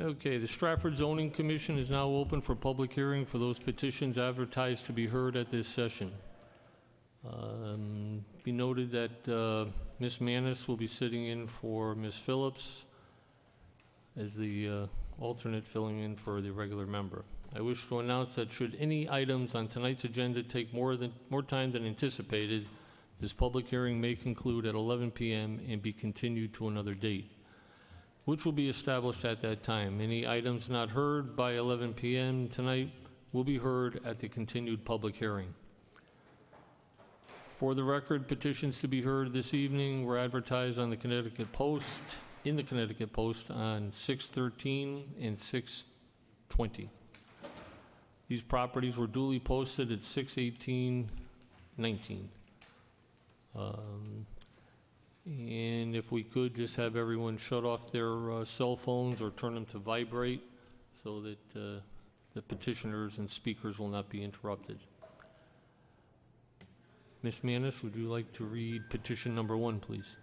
Okay, the Stratford Zoning Commission is now open for public hearing for those petitions advertised to be heard at this session. Be noted that Ms. Manis will be sitting in for Ms. Phillips as the alternate filling in for the regular member. I wish to announce that should any items on tonight's agenda take more time than anticipated, this public hearing may conclude at 11 p.m. and be continued to another date, which will be established at that time. Any items not heard by 11 p.m. tonight will be heard at the continued public hearing. For the record, petitions to be heard this evening were advertised on the Connecticut Post, in the Connecticut Post on 6/13 and 6/20. These properties were duly posted at 6/18/19. And if we could just have everyone shut off their cell phones or turn them to vibrate so that the petitioners and speakers will not be interrupted. Ms. Manis, would you like to read petition number 1, please?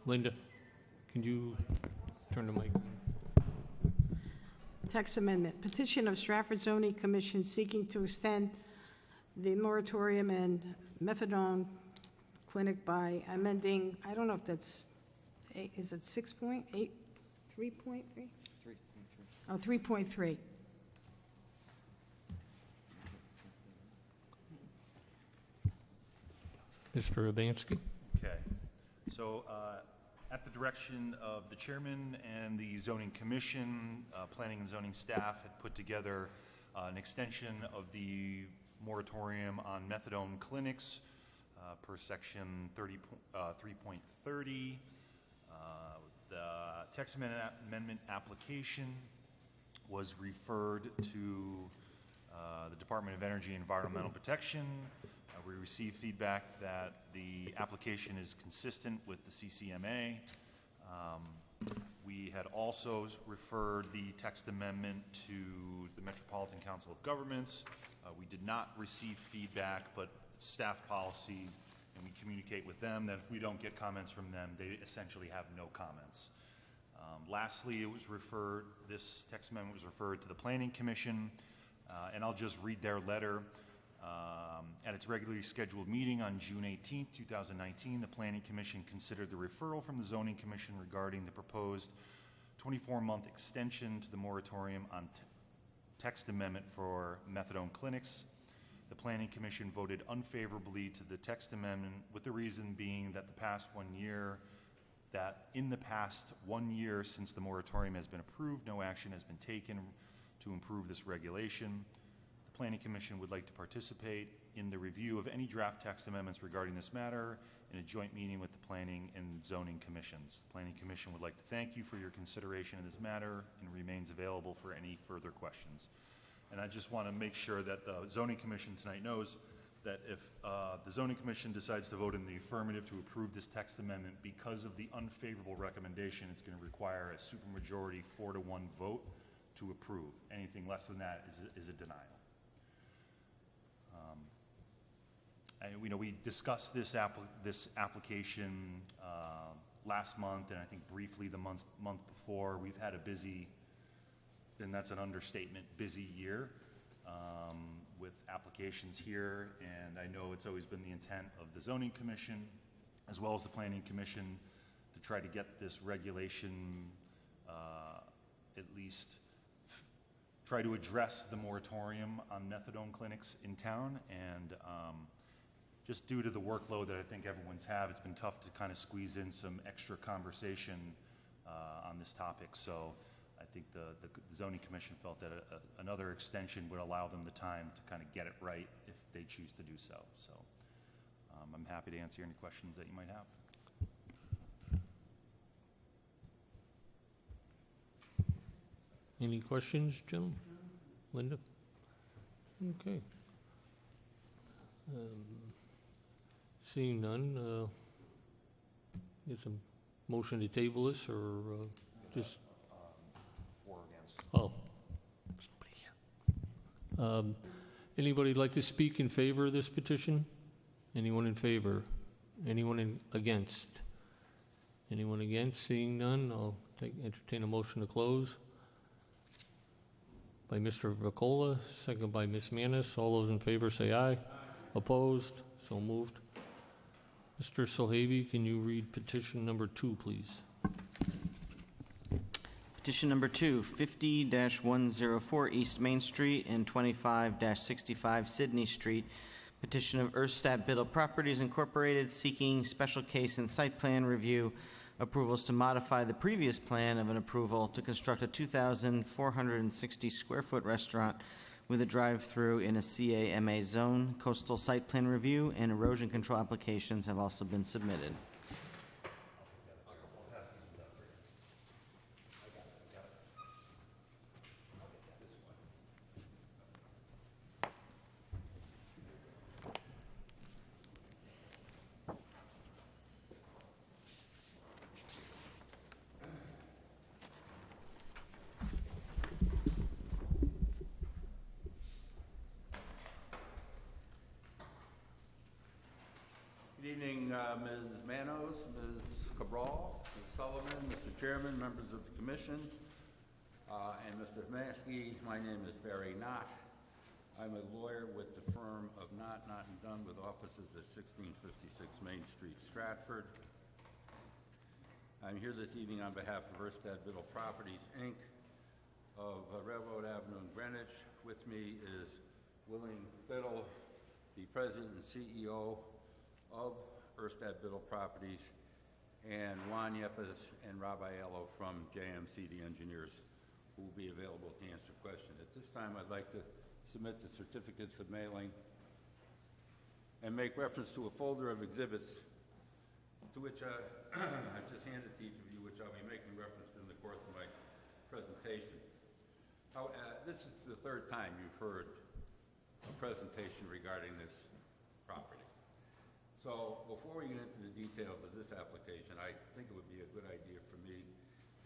Linda, can you turn the mic? Text amendment. Petition of Stratford Zoning Commission seeking to extend the moratorium and methadone clinic by amending, I don't know if that's, is it 6.8, 3.3? 3.3. Oh, 3.3. Mr. Urbanski. Okay. So at the direction of the chairman and the zoning commission, planning and zoning staff had put together an extension of the moratorium on methadone clinics per section 3.30. The text amendment application was referred to the Department of Energy and Environmental Protection. We received feedback that the application is consistent with the CCMA. We had also referred the text amendment to the Metropolitan Council of Governments. We did not receive feedback, but staff policy, and we communicate with them that if we don't get comments from them, they essentially have no comments. Lastly, it was referred, this text amendment was referred to the Planning Commission, and I'll just read their letter. At its regularly scheduled meeting on June 18, 2019, the Planning Commission considered the referral from the Zoning Commission regarding the proposed 24-month extension to the moratorium on text amendment for methadone clinics. The Planning Commission voted unfavorably to the text amendment, with the reason being that in the past 1 year since the moratorium has been approved, no action has been taken to improve this regulation. The Planning Commission would like to participate in the review of any draft text amendments regarding this matter in a joint meeting with the Planning and Zoning Commissions. The Planning Commission would like to thank you for your consideration of this matter and remains available for any further questions. And I just want to make sure that the Zoning Commission tonight knows that if the Zoning Commission decides to vote in the affirmative to approve this text amendment, because of the unfavorable recommendation, it's going to require a supermajority 4-to-1 vote to approve. Anything less than that is a denial. And we discussed this application last month, and I think briefly the month before. We've had a busy, and that's an understatement, busy year with applications here, and I know it's always been the intent of the Zoning Commission as well as the Planning Commission to try to get this regulation at least try to address the moratorium on methadone clinics in town, and just due to the workload that I think everyone's had, it's been tough to kind of squeeze in some extra conversation on this topic. So I think the Zoning Commission felt that another extension would allow them the time to kind of get it right if they choose to do so. So I'm happy to answer any questions that you might have. Any questions, gentlemen? Linda? Okay. Seeing none, is a motion to table this, or just? For or against. Oh. Anybody like to speak in favor of this petition? Anyone in favor? Anyone against? Anyone against? Seeing none, I'll entertain a motion to close. By Mr. Vacola, second by Ms. Manis. All those in favor say aye. Opposed? So moved. Mr. Solhavy, can you read petition number 2, please? Petition number 2, 50-104 East Main Street and 25-65 Sydney Street. Petition of Erstad Biddle Properties Incorporated seeking special case and site plan review approvals to modify the previous plan of an approval to construct a 2,460 square foot restaurant with a drive-through in a CAMA zone. Coastal site plan review and erosion control applications have also been submitted. Good evening, Ms. Manos, Ms. Cabral, Ms. Sullivan, Mr. Chairman, members of the Commission, and Mr. Maskey. My name is Barry Knott. I'm a lawyer with the firm of Knott and Dunn with offices at 1656 Main Street, Stratford. I'm here this evening on behalf of Erstad Biddle Properties, Inc. of Railroad Avenue in Greenwich. With me is William Biddle, the President and CEO of Erstad Biddle Properties, and Juan Yepes and Rabbi Ello from JMC, the engineers, who will be available to answer questions. At this time, I'd like to submit the certificates of mailing and make reference to a folder of exhibits to which I've just handed to each of you, which I'll be making reference to in the course of my presentation. This is the third time you've heard a presentation regarding this property. So before we get into the details of this application, I think it would be a good idea for me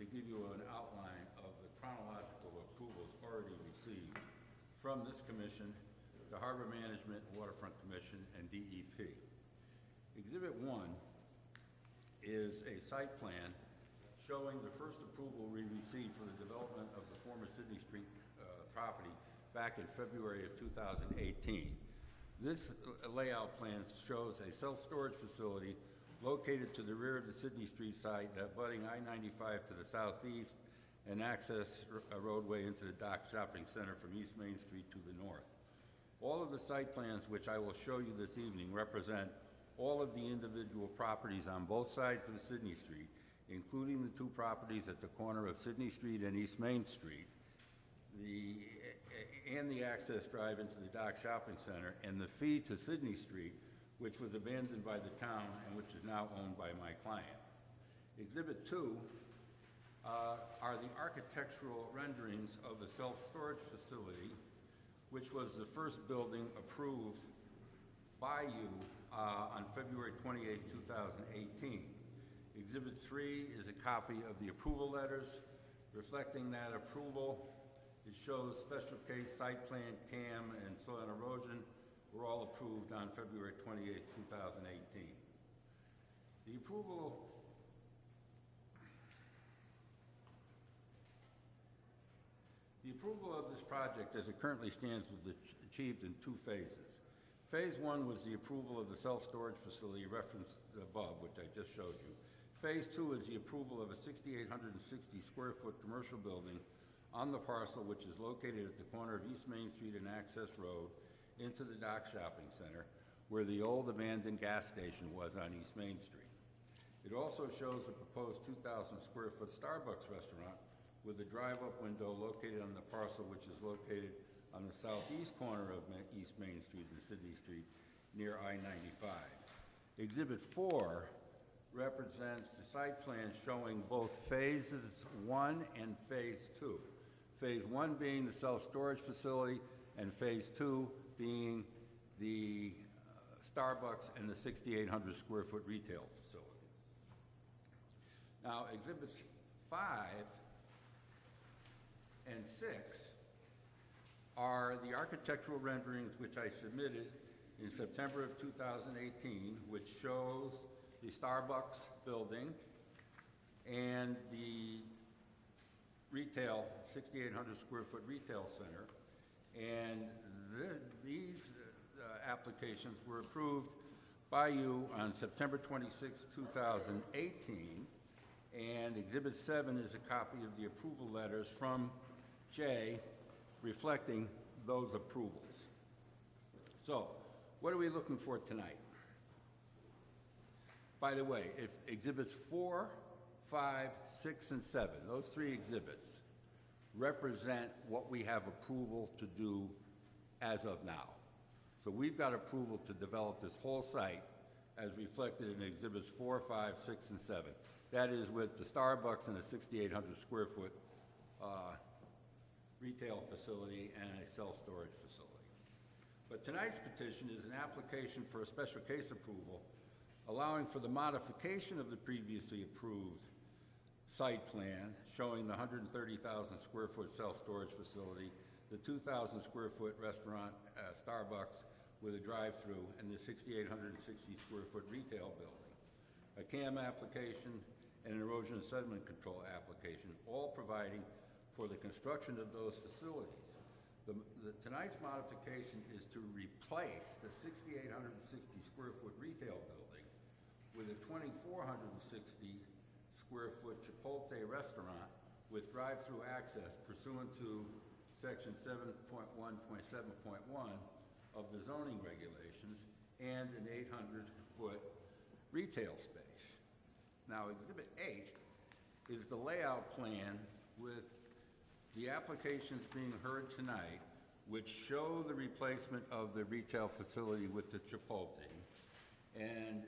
to give you an outline of the chronological approvals already received from this commission, the Harbor Management and Waterfront Commission, and DEP. Exhibit 1 is a site plan showing the first approval we received for the development of the former Sydney Street property back in February of 2018. This layout plan shows a self-storage facility located to the rear of the Sydney Street site, abutting I-95 to the southeast, and access a roadway into the Dock Shopping Center from East Main Street to the north. All of the site plans, which I will show you this evening, represent all of the individual properties on both sides of Sydney Street, including the 2 properties at the corner of Sydney Street and East Main Street, and the access drive into the Dock Shopping Center, and the fee to Sydney Street, which was abandoned by the town and which is now owned by my client. Exhibit 2 are the architectural renderings of the self-storage facility, which was the first building approved by you on February 28, 2018. Exhibit 3 is a copy of the approval letters reflecting that approval. It shows special case, site plan, CAM, and soil and erosion were all approved on February 28, 2018. The approval of this project as it currently stands was achieved in 2 phases. Phase 1 was the approval of the self-storage facility referenced above, which I just showed you. Phase 2 is the approval of a 6,860 square foot commercial building on the parcel, which is located at the corner of East Main Street and Access Road into the Dock Shopping Center, where the old abandoned gas station was on East Main Street. It also shows a proposed 2,000 square foot Starbucks restaurant with a drive-up window located on the parcel, which is located on the southeast corner of East Main Street and Sydney Street near I-95. Exhibit 4 represents the site plan showing both phases 1 and phase 2. Phase 1 being the self-storage facility, and phase 2 being the Starbucks and the 6,800 square foot retail facility. Now, exhibits 5 and 6 are the architectural renderings which I submitted in September of 2018, which shows the Starbucks building and the retail, 6,800 square foot retail center. And these applications were approved by you on September 26, 2018. And Exhibit 7 is a copy of the approval letters from Jay reflecting those approvals. So, what are we looking for tonight? By the way, if Exhibits 4, 5, 6, and 7, those three exhibits represent what we have approval to do as of now. So we've got approval to develop this whole site as reflected in Exhibits 4, 5, 6, and 7. That is with the Starbucks and a 6,800 square foot retail facility and a self-storage facility. But tonight's petition is an application for a special case approval allowing for the modification of the previously approved site plan showing the 130,000 square foot self-storage facility, the 2,000 square foot restaurant, Starbucks with a drive-through, and the 6,860 square foot retail building. A CAM application and an erosion and sediment control application, all providing for the construction of those facilities. Tonight's modification is to replace the 6,860 square foot retail building with a 2,460 square foot Chipotle restaurant with drive-through access pursuant to Section 7.1.7.1 of the zoning regulations and an 800-foot retail space. Now, Exhibit 8 is the layout plan with the applications being heard tonight, which show the replacement of the retail facility with the Chipotle. And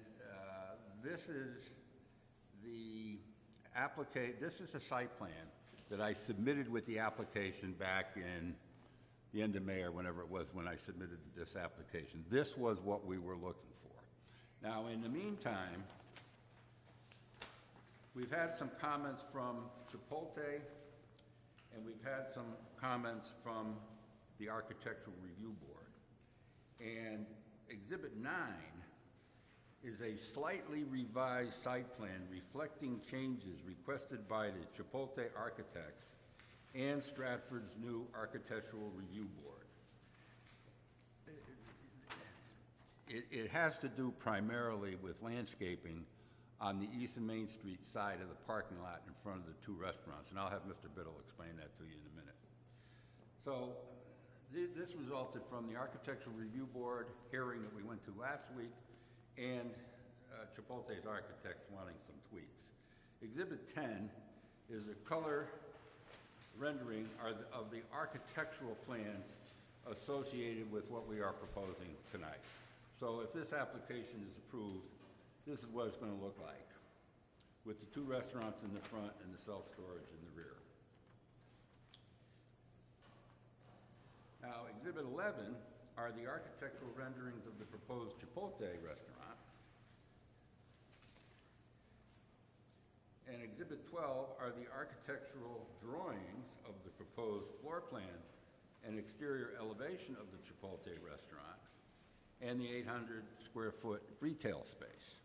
this is a site plan that I submitted with the application back in the end of May or whenever it was when I submitted this application. This was what we were looking for. Now, in the meantime, we've had some comments from Chipotle, and we've had some comments from the Architectural Review Board. And Exhibit 9 is a slightly revised site plan reflecting changes requested by the Chipotle architects and Stratford's new Architectural Review Board. It has to do primarily with landscaping on the East and Main Street side of the parking lot in front of the two restaurants, and I'll have Mr. Biddle explain that to you in a minute. So this resulted from the Architectural Review Board hearing that we went to last week and Chipotle's architects wanting some tweaks. Exhibit 10 is a color rendering of the architectural plans associated with what we are proposing tonight. So if this application is approved, this is what it's going to look like, with the two restaurants in the front and the self-storage in the rear. Now, Exhibit 11 are the architectural renderings of the proposed Chipotle restaurant. And Exhibit 12 are the architectural drawings of the proposed floor plan and exterior elevation of the Chipotle restaurant and the 800 square foot retail space.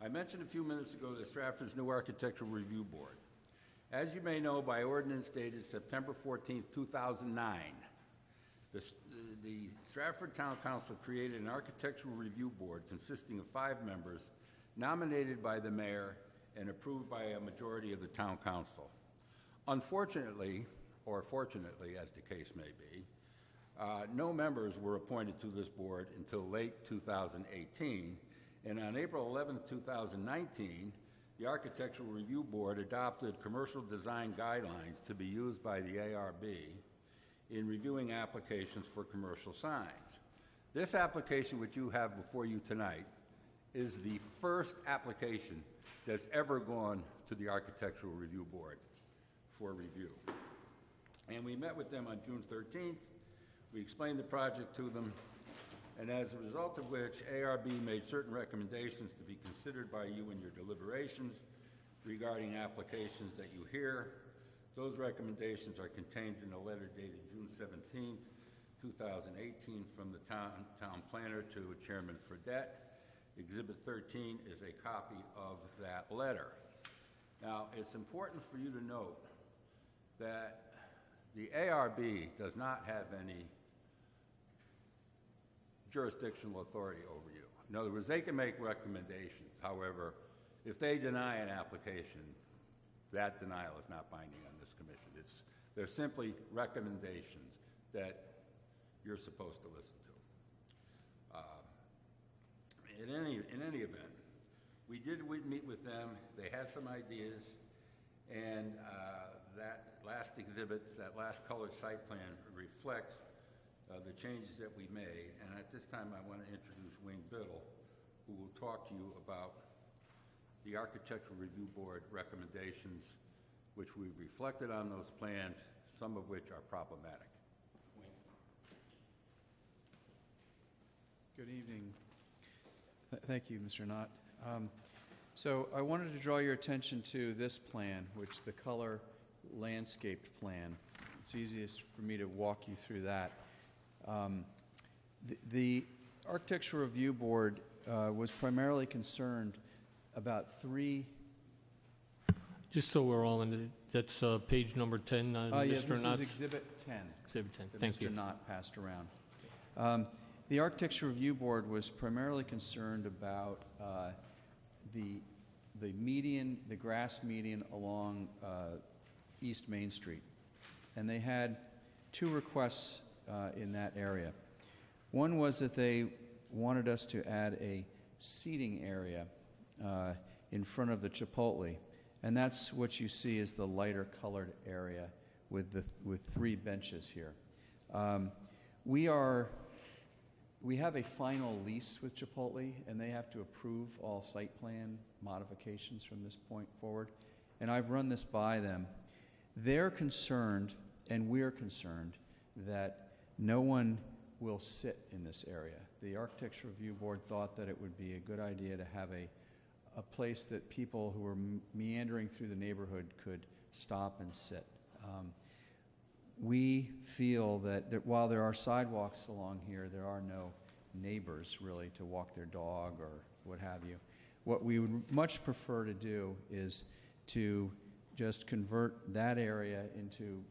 I mentioned a few minutes ago the Stratford's new Architectural Review Board. As you may know, by ordinance dated September 14, 2009, the Stratford Town Council created an Architectural Review Board consisting of 5 members nominated by the mayor and approved by a majority of the Town Council. Unfortunately, or fortunately, as the case may be, no members were appointed to this board until late 2018, and on April 11, 2019, the Architectural Review Board adopted commercial design guidelines to be used by the ARB in reviewing applications for commercial signs. This application, which you have before you tonight, is the first application that's ever gone to the Architectural Review Board for review. And we met with them on June 13th. We explained the project to them, and as a result of which, ARB made certain recommendations to be considered by you in your deliberations regarding applications that you hear. Those recommendations are contained in a letter dated June 17th, 2018 from the town planner to Chairman Fredette. Exhibit 13 is a copy of that letter. Now, it's important for you to note that the ARB does not have any jurisdictional authority over you. In other words, they can make recommendations. However, if they deny an application, that denial is not binding on this commission. They're simply recommendations that you're supposed to listen to. In any event, we'd meet with them. They had some ideas, and that last exhibit, that last colored site plan reflects the changes that we made. And at this time, I want to introduce Wayne Biddle, who will talk to you about the Architectural Review Board recommendations, which we've reflected on those plans, some of which are problematic. Good evening. Thank you, Mr. Knott. So I wanted to draw your attention to this plan, which the color landscaped plan. It's easiest for me to walk you through that. The Architectural Review Board was primarily concerned about three. Just so we're all in, that's page number 10, Yeah, Mr. this Knott's. is Exhibit 10. Exhibit 10, That thank you. Mr. Knott passed around. The Architectural Review Board was primarily concerned about the median, the grass median along East Main Street. And they had two requests in that area. One was that they wanted us to add a seating area in front of the Chipotle. And that's what you see is the lighter colored area with three benches here. We have a final lease with Chipotle, and they have to approve all site plan modifications from this point forward. And I've run this by them. They're concerned, and we're concerned, that no one will sit in this area. The Architectural Review Board thought that it would be a good idea to have a place that people who are meandering through the neighborhood could stop and sit. We feel that while there are sidewalks along here, there are no neighbors really to walk their dog or what have you. What we would much prefer to do is to just convert that area into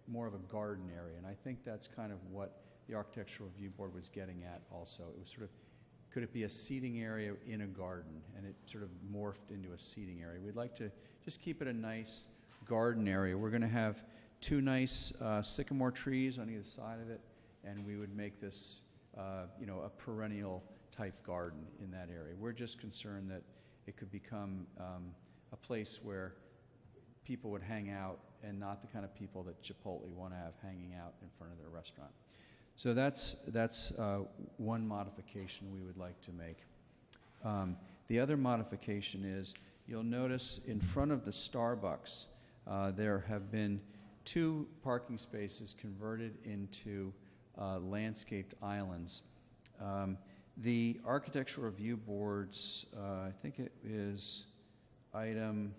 more of a garden area. And I think that's kind of what the Architectural Review Board was getting at also. It was sort of, could it be a seating area in a garden? And it sort of morphed into a seating area. We'd like to just keep it a nice garden area. We're going to have two nice sycamore trees on either side of it, and we would make this, a perennial type garden in that area. We're just concerned that it could become a place where people would hang out and not the kind of people that Chipotle want to have hanging out in front of their restaurant. So that's one modification we would like to make. The other modification is, you'll notice in front of the Starbucks, there have been two parking spaces converted into landscaped islands. The Architectural Review Board's, I think it is item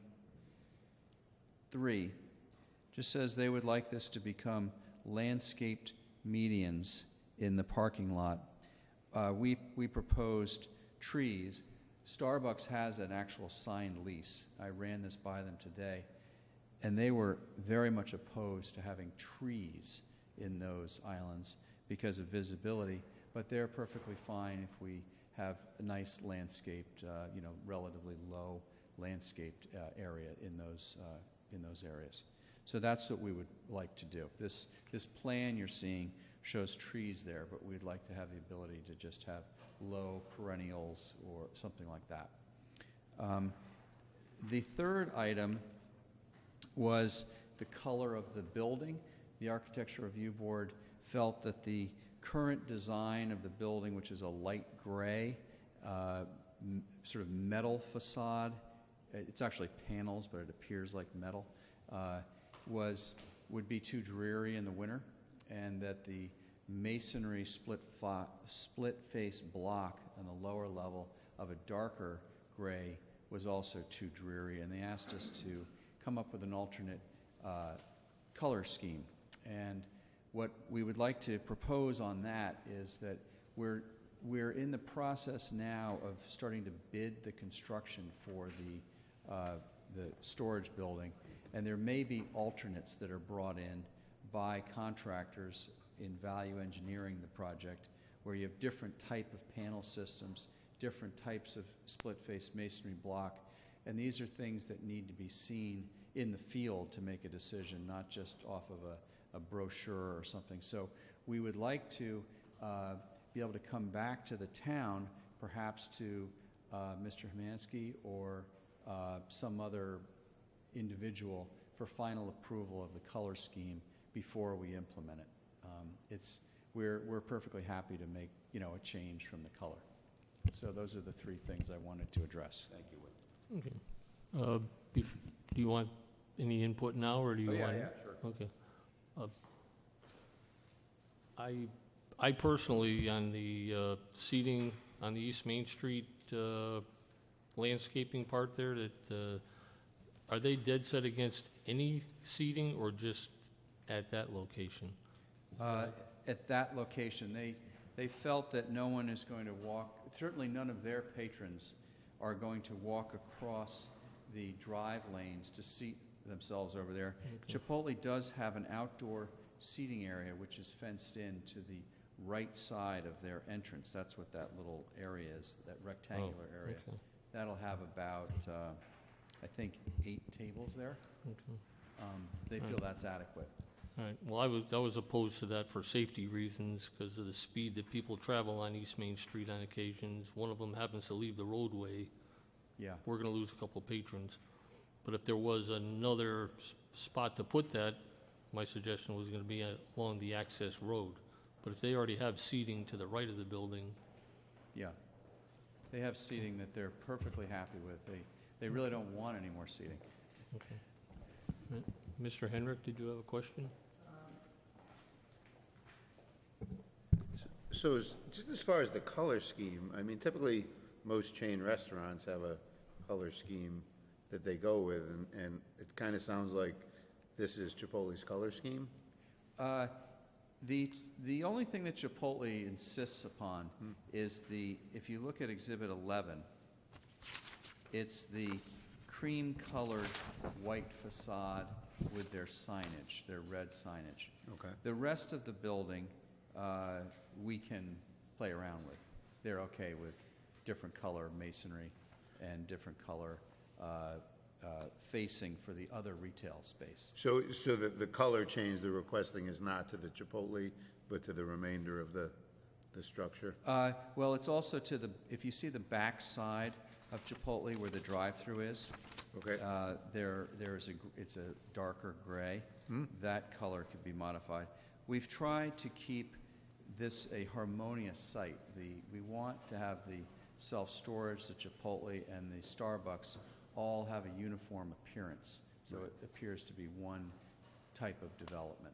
3, just says they would like this to become landscaped medians in the parking lot. We proposed trees. Starbucks has an actual signed lease. I ran this by them today, and they were very much opposed to having trees in those islands because of visibility, but they're perfectly fine if we have a nice landscaped, relatively low landscaped area in those areas. So that's what we would like to do. This plan you're seeing shows trees there, but we'd like to have the ability to just have low perennials or something like that. The third item was the color of the building. The Architectural Review Board felt that the current design of the building, which is a light gray, sort of metal facade, it's actually panels, but it appears like metal, would be too dreary in the winter, and that the masonry split face block on the lower level of a darker gray was also too dreary, and they asked us to come up with an alternate color scheme. And what we would like to propose on that is that we're we're in the process now of starting to bid the construction for the storage building, and there may be alternates that are brought in by contractors in value engineering the project, where you have different type of panel systems, different types of split-face masonry block, and these are things that need to be seen in the field to make a decision, not just off of a brochure or something. So we would like to be able to come back to the town, perhaps to Mr. Hemansky or some other individual for final approval of the color scheme before we implement it. We're perfectly happy to make, a change from the color. So those are the three things I wanted to address. Thank you, Whit. Okay. Do you want any input now, or do you want? Yeah, sure. Okay. I personally, on the seating on the East Main Street landscaping part there, that are they dead set against any seating or just at that location? At that location, they felt that no one is going to walk, certainly none of their patrons are going to walk across the drive lanes to seat themselves over there. Okay. Chipotle does have an outdoor seating area which is fenced in to the right side of their entrance. That's what that little area is, that rectangular area. Okay. That'll have about, I think, 8 tables there. Okay. They feel that's adequate. All right. Well, I was opposed to that for safety reasons because of the speed that people travel on East Main Street on occasions. One of them happens to leave the roadway. Yeah. We're going to lose a couple patrons. But if there was another spot to put that, my suggestion was going to be along the access road. But if they already have seating to the right of the building, Yeah. They have seating that they're perfectly happy with. They really don't want any more seating. okay. Right. Mr. Henrik, did you have a question? So just as far as the color scheme, I mean, typically, most chain restaurants have a color scheme that they go with, and it kind of sounds like this is Chipotle's color scheme? The only thing that Chipotle insists upon is if you look at Exhibit 11, it's the cream-colored white facade with their signage, their red signage. Okay. The rest of the building, we can play around with. They're okay with different color masonry and different color facing for the other retail space. So the color change they're requesting is not to the Chipotle, but to the remainder of the structure? Well, it's also if you see the back side of Chipotle where the drive-through is, Okay. it's a darker gray. That color could be modified. We've tried to keep this a harmonious site. We want to have the self-storage, the Chipotle, and the Starbucks all have a uniform appearance, so it appears to be one type of development.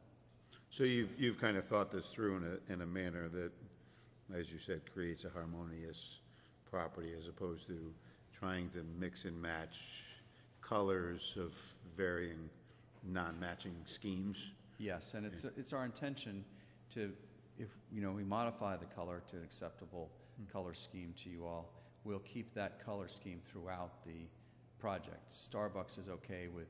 So you've kind of thought this through in a manner that, as you said, creates a harmonious property as opposed to trying to mix and match colors of varying non-matching schemes? Yes, and it's our intention to, if we modify the color to an acceptable color scheme to you all, we'll keep that color scheme throughout the project. Starbucks is okay with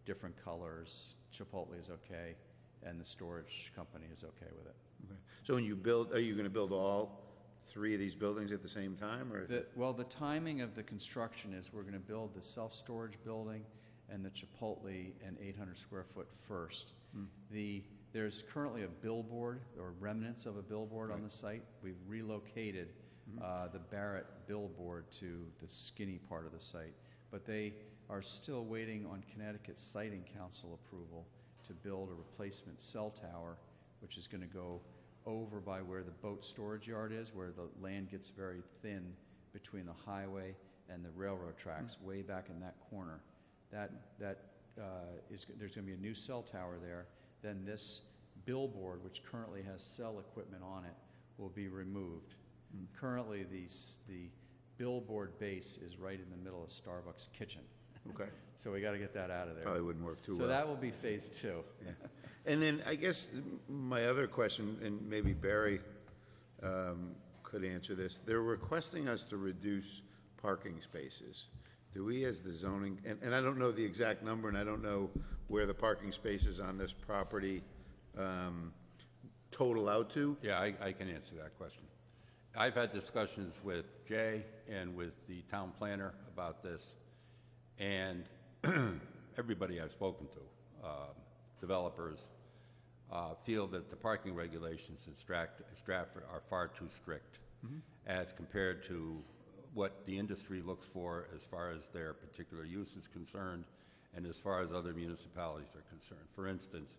different colors, Chipotle is okay, and the storage company is okay with it. Okay. So when you build, are you going to build all 3 of these buildings at the same time, or? The timing of the construction is we're going to build the self-storage building and the Chipotle and 800 square foot first. There's currently a billboard or remnants of a billboard on the site. We've relocated the Barrett billboard to the skinny part of the site, but they are still waiting on Connecticut Siting Council approval to build a replacement cell tower, which is going to go over by where the boat storage yard is, where the land gets very thin between the highway and the railroad tracks, way back in that corner. There's going to be a new cell tower there. Then this billboard, which currently has cell equipment on it, will be removed. Currently, the billboard base is right in the middle of Starbucks kitchen. Okay. So we got to get that out of there. Probably wouldn't work too well. So that will be phase 2. Yeah. And then I guess my other question, and maybe Barry could could answer this. They're requesting us to reduce parking spaces. Do we, as the zoning, and I don't know the exact number, and I don't know where the parking spaces on this property total out to? Yeah, I can answer that question. I've had discussions with Jay and with the town planner about this, and everybody I've spoken to, developers, feel that the parking regulations in Stratford are far too strict as compared to what the industry looks for as far as their particular use is concerned and as far as other municipalities are concerned. For instance,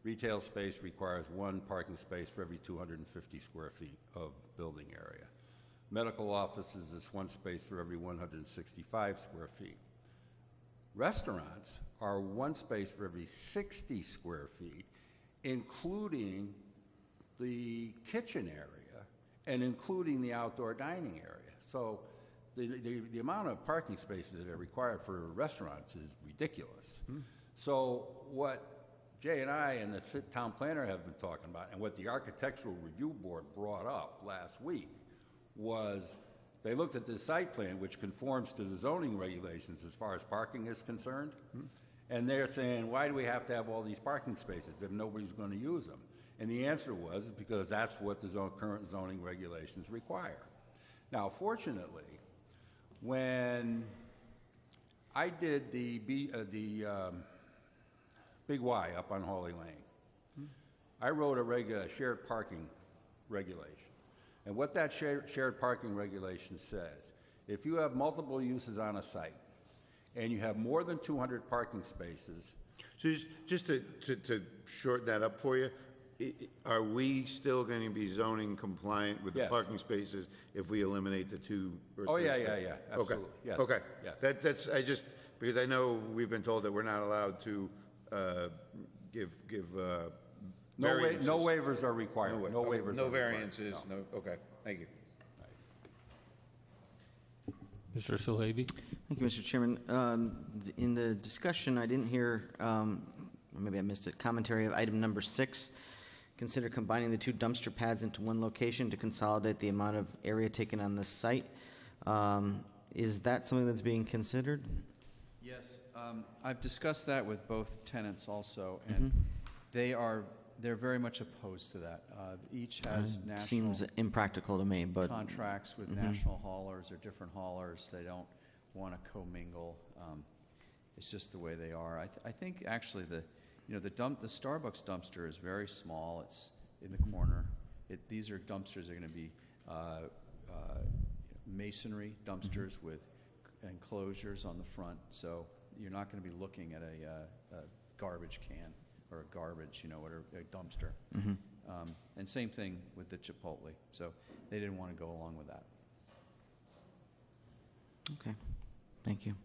retail space requires 1 parking space for every 250 square feet of building area. Medical offices is 1 space for every 165 square feet. Restaurants are 1 space for every 60 square feet, including the kitchen area and including the outdoor dining area. So the amount of parking spaces that are required for restaurants is ridiculous. So what Jay and I and the town planner have been talking about, and what the Architectural Review Board brought up last week, was they looked at the site plan, which conforms to the zoning regulations as far as parking is concerned, and they're saying, why do we have to have all these parking spaces if nobody's going to use them? And the answer was because that's what the current zoning regulations require. Now, fortunately, when I did the Big Y up on Hawley Lane, I wrote a shared parking regulation. And what that shared parking regulation says, if you have multiple uses on a site and you have more than 200 parking spaces. So just to shorten that up for you, are we still going to be zoning compliant with the Yes. parking spaces if we eliminate the 2 or 3 Oh, yeah, spaces? yeah, absolutely. Okay, Yes. okay. Yes. That's, because I know we've been told that we're not allowed to give variances. No waivers are required. No Okay, waivers no are required. variances, no, okay, thank you. Mr. Sohaby? Thank you, Mr. Chairman. In the discussion, I didn't hear, or maybe I missed it, commentary of item number 6. Consider combining the 2 dumpster pads into 1 location to consolidate the amount of area taken on this site. Is that something that's being considered? Yes, I've discussed that with both tenants also, and they're very much opposed to that. Each has national Seems impractical to me, but contracts with national haulers or different haulers. They don't want to commingle. It's just the way they are. I think actually the Starbucks dumpster is very small. It's in the corner. These are dumpsters that are going to be masonry dumpsters with enclosures on the front, so you're not going to be looking at a garbage can or a garbage, or a dumpster. And same thing with the Chipotle. So they didn't want to go along with that. okay. Thank you.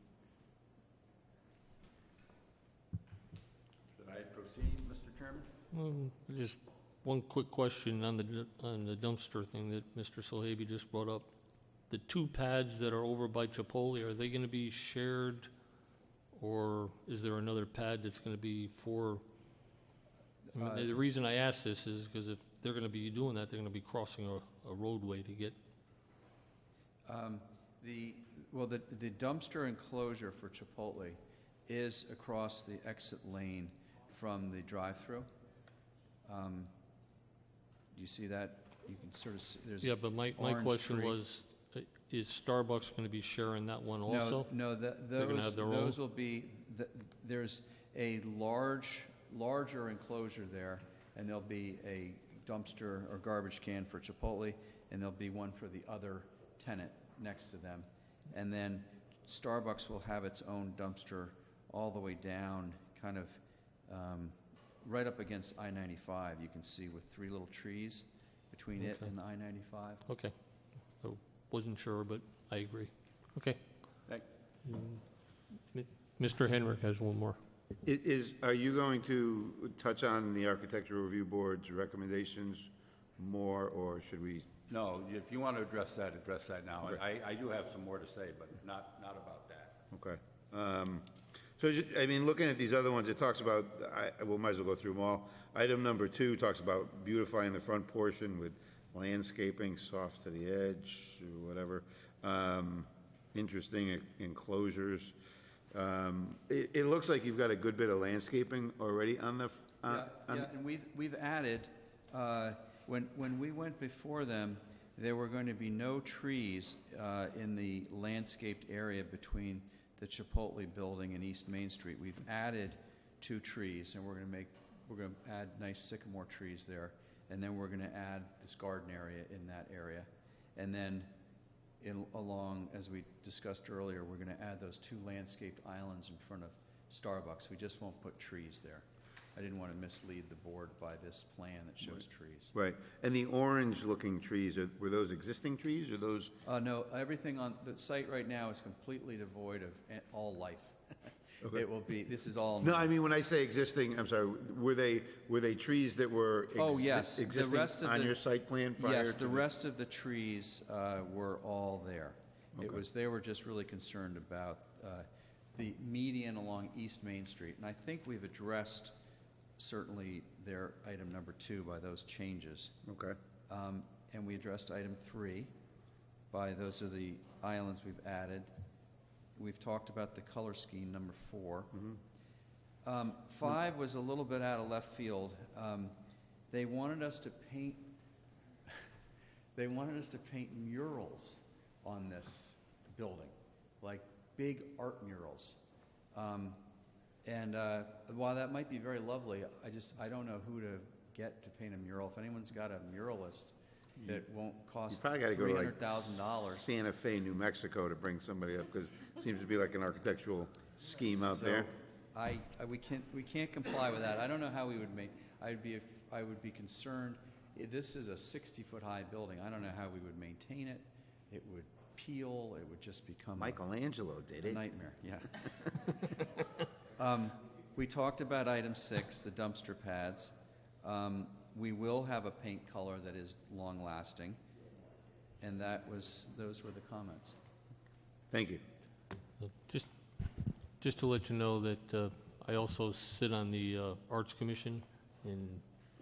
Should I proceed, Mr. Chairman? Just one quick question on the dumpster thing that Mr. Sohaby just brought up. The 2 pads that are over by Chipotle, are they going to be shared, or is there another pad that's going to be for? The reason I ask this is because if they're going to be doing that, they're going to be crossing a roadway to get. The dumpster enclosure for Chipotle is across the exit lane from the drive-through. Do you see that? You can sort of see. There's Yeah, but my orange question tree. was, is Starbucks going to be sharing that one also? No, They're gonna have their those own? will be, there's a larger enclosure there, and there'll be a dumpster or garbage can for Chipotle, and there'll be one for the other tenant next to them. And then Starbucks will have its own dumpster all the way down, kind of right up against I-95, you can see, with 3 little trees between it Okay. and I-95. Okay. So, wasn't sure, but I agree. Okay. Thank Mr. Henrik has one more. Are you going to touch on the Architectural Review Board's recommendations more, or should we? No, if you want to address that now. Okay. I do have some more to say, but not about that. Okay. So, looking at these other ones, it talks about, we might as well go through them all. Item number 2 talks about beautifying the front portion with landscaping, soft to the edge, or whatever. Interesting enclosures. It looks like you've got a good bit of landscaping already on the, Yeah, and we've added, when we went before them, there were going to be no trees in the landscaped area between the Chipotle building and East Main Street. We've added 2 trees, and we're going to add nice sycamore trees there, and then we're going to add this garden area in that area. And then along, as we discussed earlier, we're going to add those 2 landscaped islands in front of Starbucks. We just won't put trees there. I didn't want to mislead the board by this plan that shows trees. right. And the orange-looking trees, were those existing trees, or those? No, everything on the site right now is completely devoid of all life. Okay. It will be, this is all. No, I mean, when I say existing, I'm sorry, were they trees that were Oh, yes. The rest existing of on the- your site plan prior to? Yes, the rest of the trees were all there. They were just really concerned about the median along East Main Street. And I think we've addressed certainly their item number 2 by those changes. Okay. And we addressed item 3 by those are the islands we've added. We've talked about the color scheme, number 4. 5 was a little bit out of left field. They wanted us to paint. They wanted us to paint murals on this building, like big art murals. And while that might be very lovely, I don't know who to get to paint a mural. If anyone's got a muralist that won't You cost probably got to go to like $300,000. Santa Fe, New Mexico to bring somebody up, because it seems to be like an architectural scheme out there. We can't comply with that. I don't know how we would make. I would be concerned. This is a 60-foot high building. I don't know how we would maintain it. It would peel. It would just become Michelangelo did a it. nightmare. Yeah. We talked about item 6, the dumpster pads. We will have a paint color that is long-lasting, and those were the comments. Thank you. Just to let you know that I also sit on the Arts Commission, and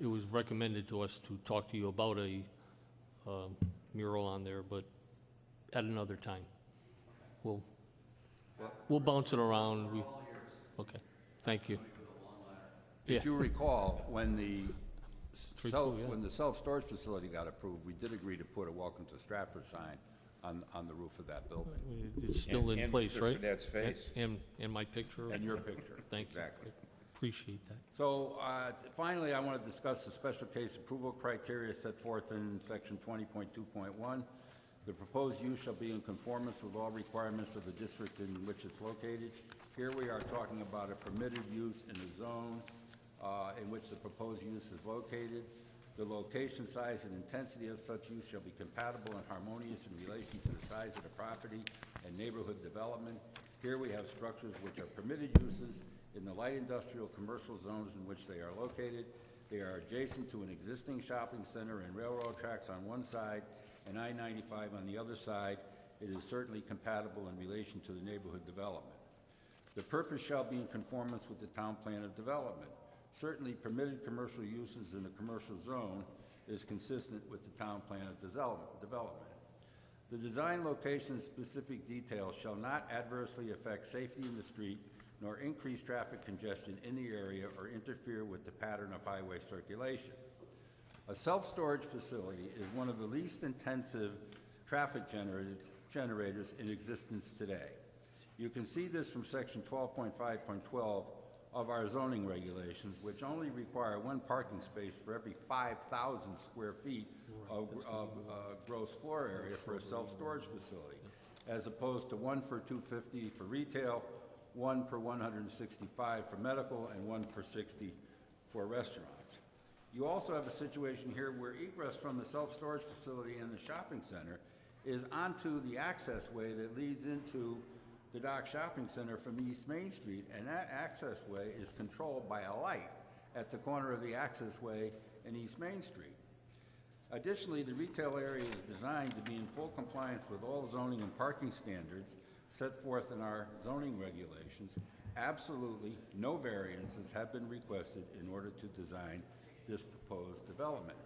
it was recommended to us to talk to you about a mural on there, but at another time. We'll bounce it around. Okay, thank you. If you recall, when the when the self-storage facility got approved, we did agree to put a Welcome to Stratford sign on the roof of that building. It's still in And place, Mr. right? Fredette's face. And my picture? And your picture. Thank you. Exactly. Appreciate that. So finally, I want to discuss the special case approval criteria set forth in section 20.2.1. The proposed use shall be in conformance with all requirements of the district in which it's located. Here we are talking about a permitted use in a zone in which the proposed use is located. The location, size, and intensity of such use shall be compatible and harmonious in relation to the size of the property and neighborhood development. Here we have structures which are permitted uses in the light industrial commercial zones in which they are located. They are adjacent to an existing shopping center and railroad tracks on one side and I-95 on the other side. It is certainly compatible in relation to the neighborhood development. The purpose shall be in conformance with the town plan of development. Certainly permitted commercial uses in a commercial zone is consistent with the town plan of development. The design, location, and specific details shall not adversely affect safety in the street nor increase traffic congestion in the area or interfere with the pattern of highway circulation. A self-storage facility is one of the least intensive traffic generators in existence today. You can see this from section 12.5.12 of our zoning regulations, which only require 1 parking space for every 5,000 square feet of gross floor area for a self-storage facility, as opposed to 1 for 250 for retail, 1 per 165 for medical, and 1 per 60 for restaurants. You also have a situation here where egress from the self-storage facility and the shopping center is onto the access way that leads into the Dock Shopping Center from East Main Street, and that access way is controlled by a light at the corner of the access way and East Main Street. Additionally, the retail area is designed to be in full compliance with all zoning and parking standards set forth in our zoning regulations. Absolutely no variances have been requested in order to design this proposed development.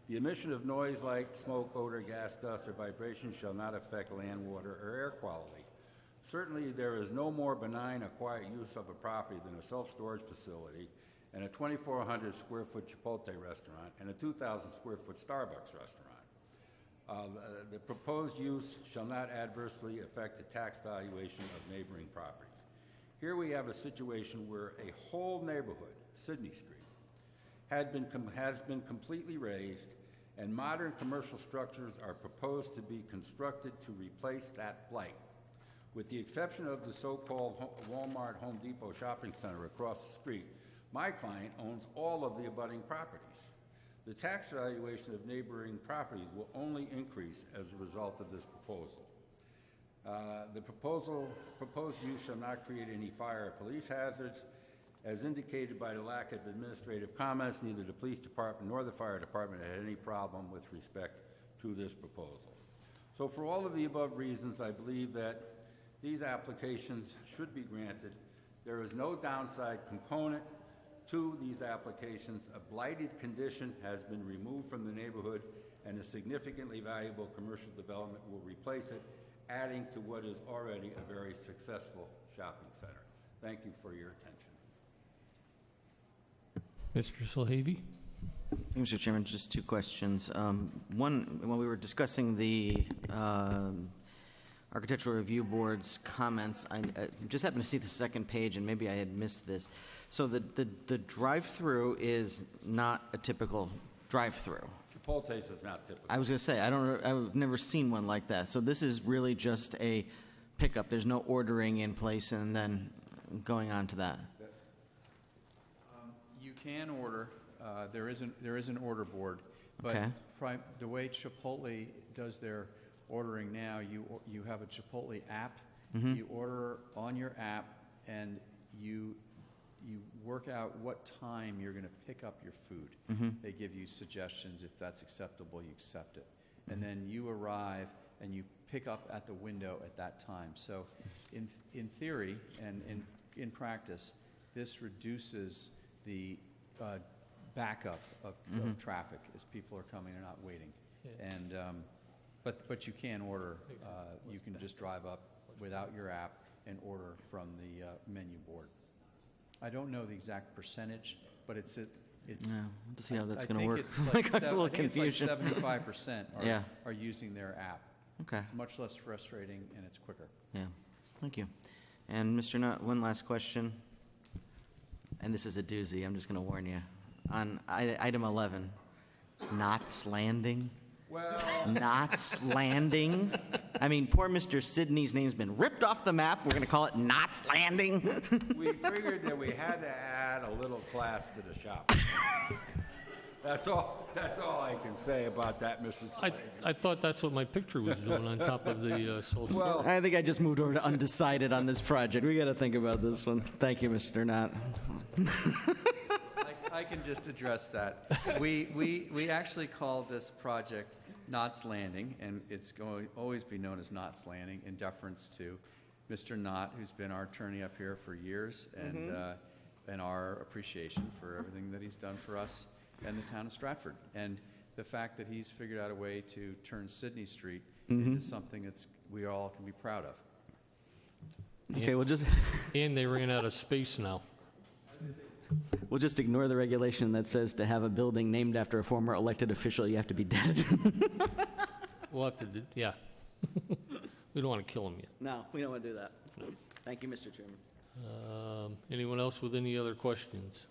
The emission of noise, light, smoke, odor, gas, dust, or vibration shall not affect land, water, or air quality. Certainly, there is no more benign or quiet use of a property than a self-storage facility and a 2,400 square foot Chipotle restaurant and a 2,000 square foot Starbucks restaurant. The proposed use shall not adversely affect the tax valuation of neighboring properties. Here we have a situation where a whole neighborhood, Sydney Street, has been completely razed, and modern commercial structures are proposed to be constructed to replace that blight. With the exception of the so-called Walmart Home Depot shopping center across the street, my client owns all of the abutting properties. The tax valuation of neighboring properties will only increase as a result of this proposal. The proposed use shall not create any fire or police hazards. As indicated by the lack of administrative comments, neither the police department nor the fire department had any problem with respect to this proposal. So for all of the above reasons, I believe that these applications should be granted. There is no downside component to these applications. A blighted condition has been removed from the neighborhood, and a significantly valuable commercial development will replace it, adding to what is already a very successful shopping center. Thank you for your attention. Mr. Solhavy? Thank you, Mr. Chairman. Just two questions. One, when we were discussing the Architectural Review Board's comments, I just happened to see the second page, and maybe I had missed this. So the drive-through is not a typical drive-through. Chipotle's is not typical. I was going to say, I've never seen one like that. So this is really just a pickup. There's no ordering in place and then going on to that. You can order. There is an order board, but Okay. the way Chipotle does their ordering now, you have a Chipotle app. Mm-hmm. You order on your app, and you work out what time you're going to pick up your food. Mm-hmm. They give you suggestions. If that's acceptable, you accept it. And then you arrive and you pick up at the window at that time. So in theory and in practice, this reduces the backup of traffic as people are coming and not waiting. Yeah. And but you can order. You can just drive up without your app and order from the menu board. I don't know the exact percentage, but it's Yeah, we'll have to see how that's I going to think work. it's like Got a little confusion. 75% Yeah. are using their app. Okay. It's much less frustrating and it's quicker. Yeah. Thank you. And Mr. Nutt, one last question. And this is a doozy. I'm just going to warn you. On item 11, Knott's Landing. Well, Knott's Landing. I mean, poor Mr. Sidney's name's been ripped off the map. We're going to call it Knott's Landing. we figured that we had to add a little class to the shop. That's all I can say about that, Mr. I thought that's what my picture was doing on top of the social. Well, I think I just moved over to undecided on this project. We got to think about this one. Thank you, Mr. Knott. I can just address that. We actually call this project Knott's Landing, and it's going to always be known as Knott's Landing in deference to Mr. Knott, who's been our attorney up here for years, and our appreciation for everything that he's done for us and the town of Stratford. And the fact that he's figured out a way to turn Sydney Street into something that's we all can be proud of. Okay, And they ran out of space now. we'll just ignore the regulation that says to have a building named after a former elected official, you have to be dead. We'll have to, yeah. We don't want to kill him yet. No, we don't want to do that. Thank you, Mr. Chairman. Anyone else with any other questions?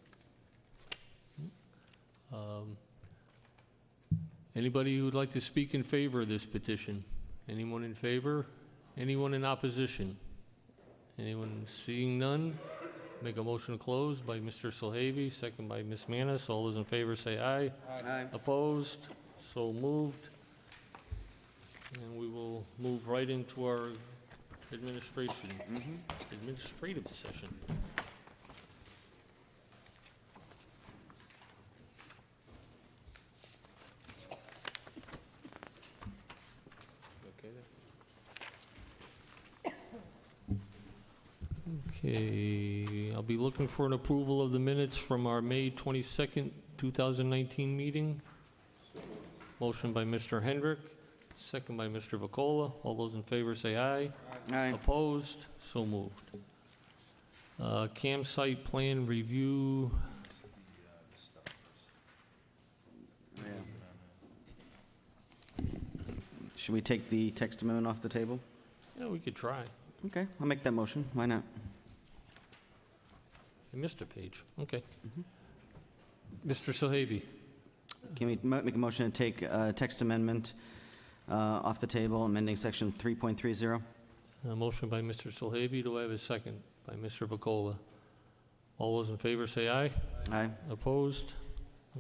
Anybody who would like to speak in favor of this petition? Anyone in favor? Anyone in opposition? Anyone seeing none? Make a motion to close by Mr. Solhavy, second by Ms. Manis. All those in favor say aye. Aye. Opposed? So moved. And we will move right into our administrative session. Okay, I'll be looking for an approval of the minutes from our May 22nd, 2019 meeting. Motion by Mr. Hendrick, second by Mr. Vacola. All those in favor say aye. Aye. Opposed? So moved. Campsite plan review. Should we take the text amendment off the table? Yeah, we could try. Okay, I'll make that motion. Why not? I missed a page. Okay. Mr. Sohavi. Can we make a motion to take text amendment off the table, amending section 3.30? A motion by Mr. Solhavy. Do I have a second? By Mr. Vacola. All those in favor say aye. Aye. Opposed?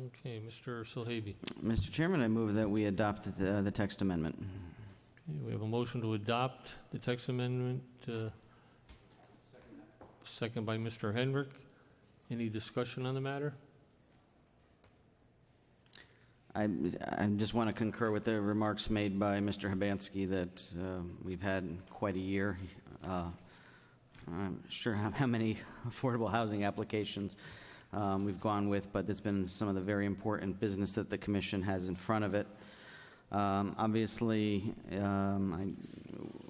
Okay, Mr. Solhavy. Mr. Chairman, I move that we adopt the text amendment. Okay, we have a motion to adopt the text amendment. Second by Mr. Hendrick. Any discussion on the matter? I just want to concur with the remarks made by Mr. Hibansky that we've had quite a year. I'm sure how many affordable housing applications we've gone with, but it's been some of the very important business that the commission has in front of it. Obviously,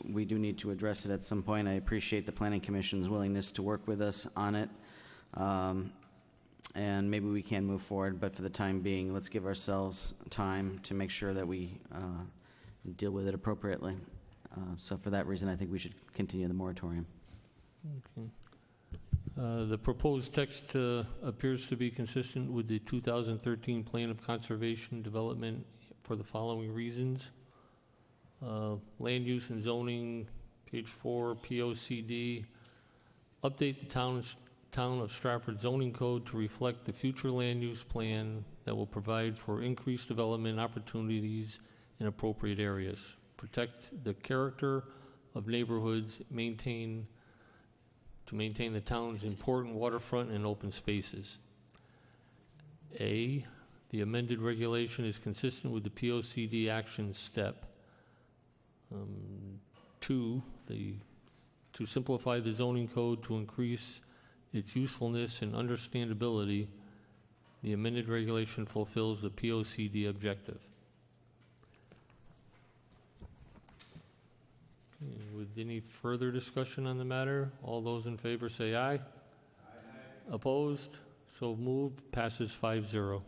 we do need to address it at some point. I appreciate the Planning Commission's willingness to work with us on it. And maybe we can move forward, but for the time being, let's give ourselves time to make sure that we deal with it appropriately. So for that reason, I think we should continue the moratorium. Okay. The proposed text appears to be consistent with the 2013 Plan of Conservation Development for the following reasons. Land use and zoning, page 4, POCD. Update the town of Stratford zoning code to reflect the future land use plan that will provide for increased development opportunities in appropriate areas. Protect the character of neighborhoods, maintain the town's important waterfront and open spaces. A, the amended regulation is consistent with the POCD action step. 2, to simplify the zoning code to increase its usefulness and understandability, the amended regulation fulfills the POCD objective. Okay, with any further discussion on the matter, all those in favor say aye. Aye. Opposed? So moved. Passes 5-0.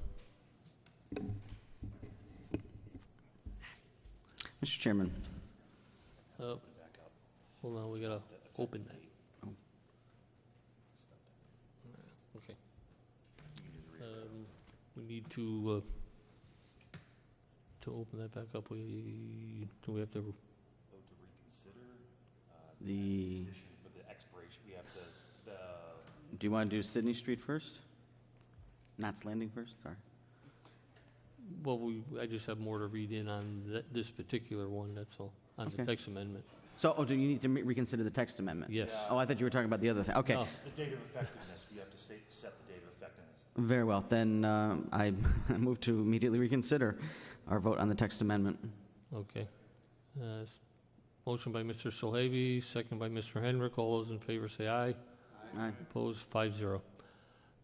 Mr. Chairman. Hold on, we gotta open that. Okay. We need to open that back up. Do we have to? Vote to reconsider The, condition for the expiration. We have the do you want to do Sydney Street first? Knott's Landing first? Sorry. Well, I just have more to read in on this particular one, that's all, on the Okay. text amendment. So, do you need to reconsider the text amendment? Yes. Oh, I thought you were talking about the other thing. Okay. No. the date of effectiveness. We have to set the date of effectiveness. Very well. Then I move to immediately reconsider our vote on the text amendment. Okay. Motion by Mr. Solhavy, second by Mr. Hendrick. All those in favor say aye. Aye. Opposed? 5-0.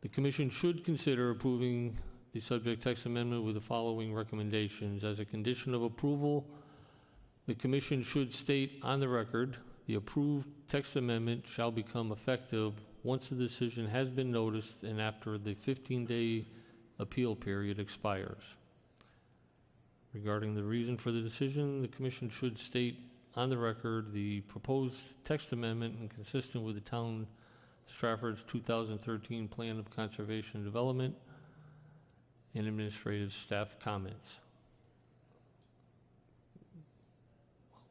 The commission should consider approving the subject text amendment with the following recommendations. As a condition of approval, the commission should state on the record, the approved text amendment shall become effective once the decision has been noticed and after the 15-day appeal period expires. Regarding the reason for the decision, the commission should state on the record the proposed text amendment and consistent with the town Stratford's 2013 Plan of Conservation and Development and administrative staff comments.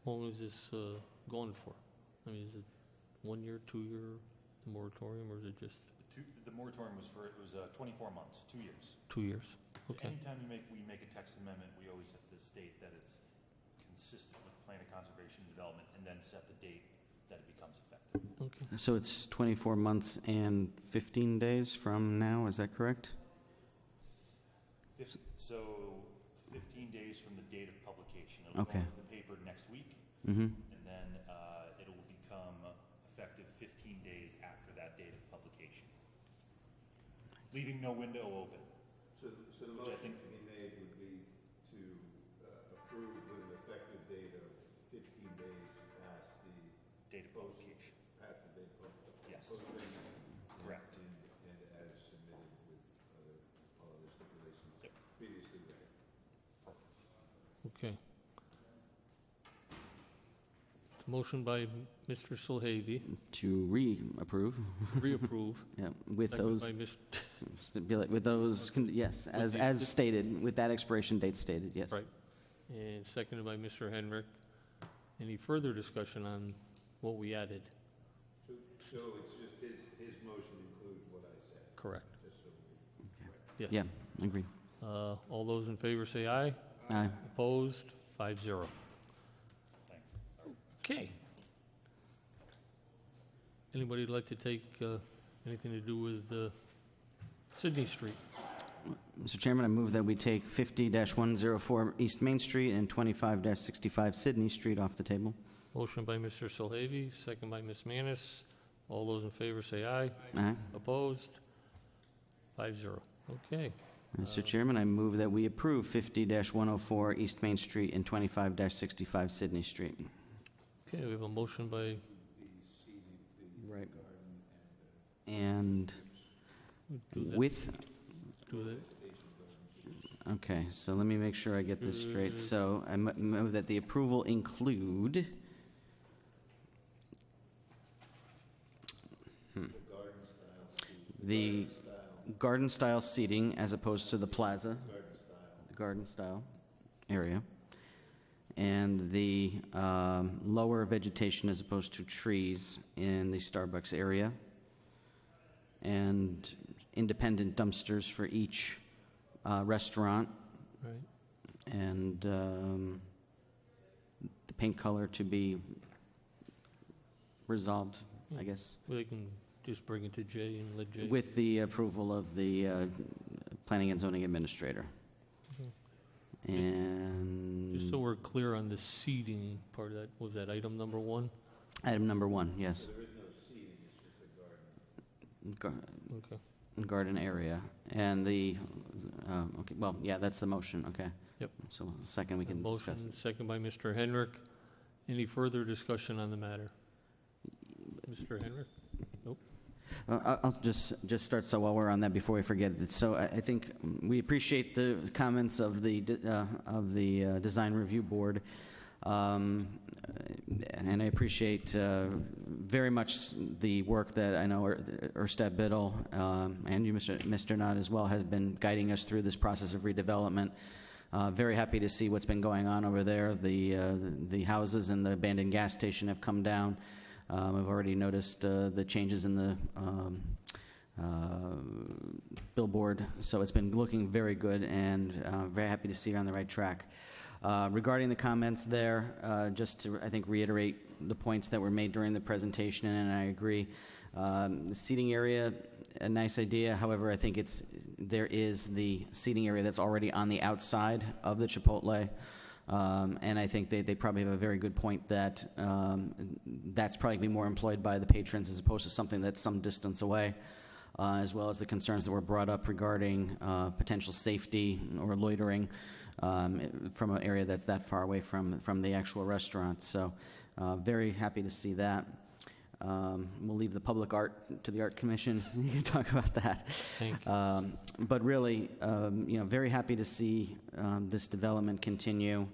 How long is this going for? I mean, is it 1 year, 2 year moratorium, or is it just The moratorium was 24 months, 2 years. 2 years? Okay. Anytime we make a text amendment, we always have to state that it's consistent with the Plan of Conservation and Development and then set the date that it becomes effective. Okay. So it's 24 months and 15 days from now, is that correct? So 15 days from the date of publication. It'll Okay. go into the paper next week, Mm-hmm. and then it will become effective 15 days after that date of publication, leaving no window open. So the Which I motion think- to be made would be to date of publication. Past the date of Yes. posting. Correct. And as submitted with all other stipulations Yep. previously read. Okay. Motion by Mr. Solhavy, To reapprove, reapprove. yeah, with Second those, by Ms. with those, yes, the- as stated, with that expiration date stated, yes. Right. And seconded by Mr. Henrik. Any further discussion on what we added? So it's just his motion includes what I said, Correct. just so we. Yes. Yeah, agreed. All those in favor say aye. Aye. Opposed? 5-0. Thanks. Okay. Anybody like to take anything to do with Sydney Street? Mr. Chairman, I move that we take 50-104 East Main Street and 25-65 Sydney Street off the table. Motion by Mr. Solhavy, second by Ms. Manis. All those in favor say aye. Aye. Opposed? 5-0. Okay. Mr. Chairman, I move that we approve 50-104 East Main Street and 25-65 Sydney Street. Okay, we have a motion by, Right. And do that, with, do that. okay, so let me make sure I get this straight. So I move that the approval include the garden-style seating as opposed to the plaza, the garden-style area, and the lower vegetation as opposed to trees in the Starbucks area, and independent dumpsters for each restaurant, Right. and the paint color to be resolved, I guess, Well, they can just bring it to Jay and let Jay. with the approval of the planning and zoning administrator. And Just so we're clear on the seating part of that, was that item number 1? item number 1, yes. There is no seating, it's just a garden. Okay. Garden area, and the, okay, well, yeah, that's the motion, okay. Yep. So second, we can discuss Motion, it. second by Mr. Henrik. Any further discussion on the matter? Mr. Henrik? I'll just start, so while we're on that, before we forget it, so I think we appreciate the comments of the Design Review Board, and I appreciate very much the work that I know Erstad Biddle and you, Mr. Knott, as well, has been guiding us through this process of redevelopment. Very happy to see what's been going on over there. The houses and the abandoned gas station have come down. I've already noticed the changes in the billboard, so it's been looking very good, and very happy to see you're on the right track. Regarding the comments there, just to, I think, reiterate the points that were made during the presentation, and I agree. The seating area, a nice idea. However, I think there is the seating area that's already on the outside of the Chipotle. And I think they probably have a very good point that that's probably going to be more employed by the patrons as opposed to something that's some distance away, as well as the concerns that were brought up regarding potential safety or loitering from an area that's that far away from the actual restaurant. So very happy to see that. We'll leave the public art to the Art Commission. You can talk about that. Thank you. But really, very happy to see this development continue.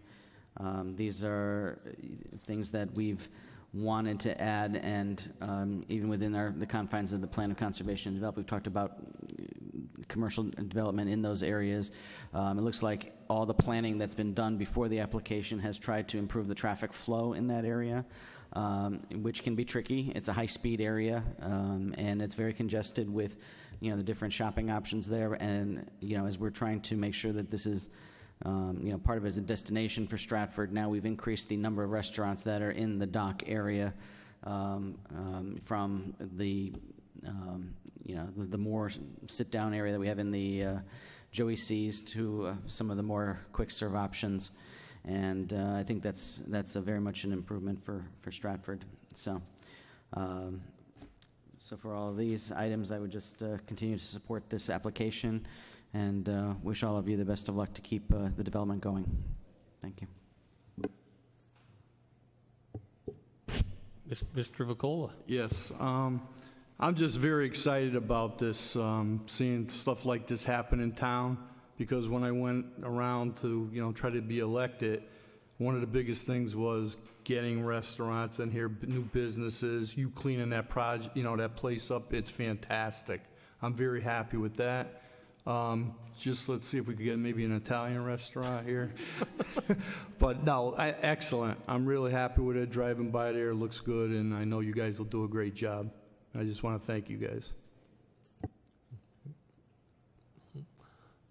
These are things that we've wanted to add, and even within the confines of the Plan of Conservation and Development, we've talked about commercial development in those areas. It looks like all the planning that's been done before the application has tried to improve the traffic flow in that area, which can be tricky. It's a high-speed area, and it's very congested with, the different shopping options there. And, as we're trying to make sure that this is, part of it is a destination for Stratford, now we've increased the number of restaurants that are in the dock area from the more sit-down area that we have in the Joey C's to some of the more quick-serve options. And I think that's very much an improvement for Stratford. So, so for all of these items, I would just continue to support this application and wish all of you the best of luck to keep the development going. Thank you. Mr. Vacola? Yes, I'm just very excited about this, seeing stuff like this happen in town, because when I went around to, try to be elected, one of the biggest things was getting restaurants in here, new businesses, you cleaning that project, that place up, it's fantastic. I'm very happy with that. Just let's see if we could get maybe an Italian restaurant here. But no, excellent. I'm really happy with it. Driving by there, it looks good, and I know you guys will do a great job. I just want to thank you guys.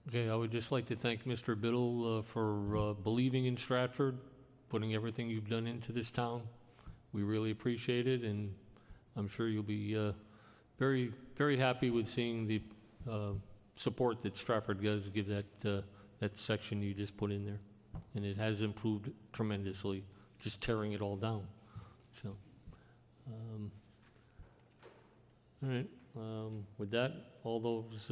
Okay, I would just like to thank Mr. Biddle for believing in Stratford, putting everything you've done into this town. We really appreciate it, and I'm sure you'll be very, very happy with seeing the support that Stratford does give that section you just put in there. And it has improved tremendously, just tearing it all down. So, all right, with that, all those...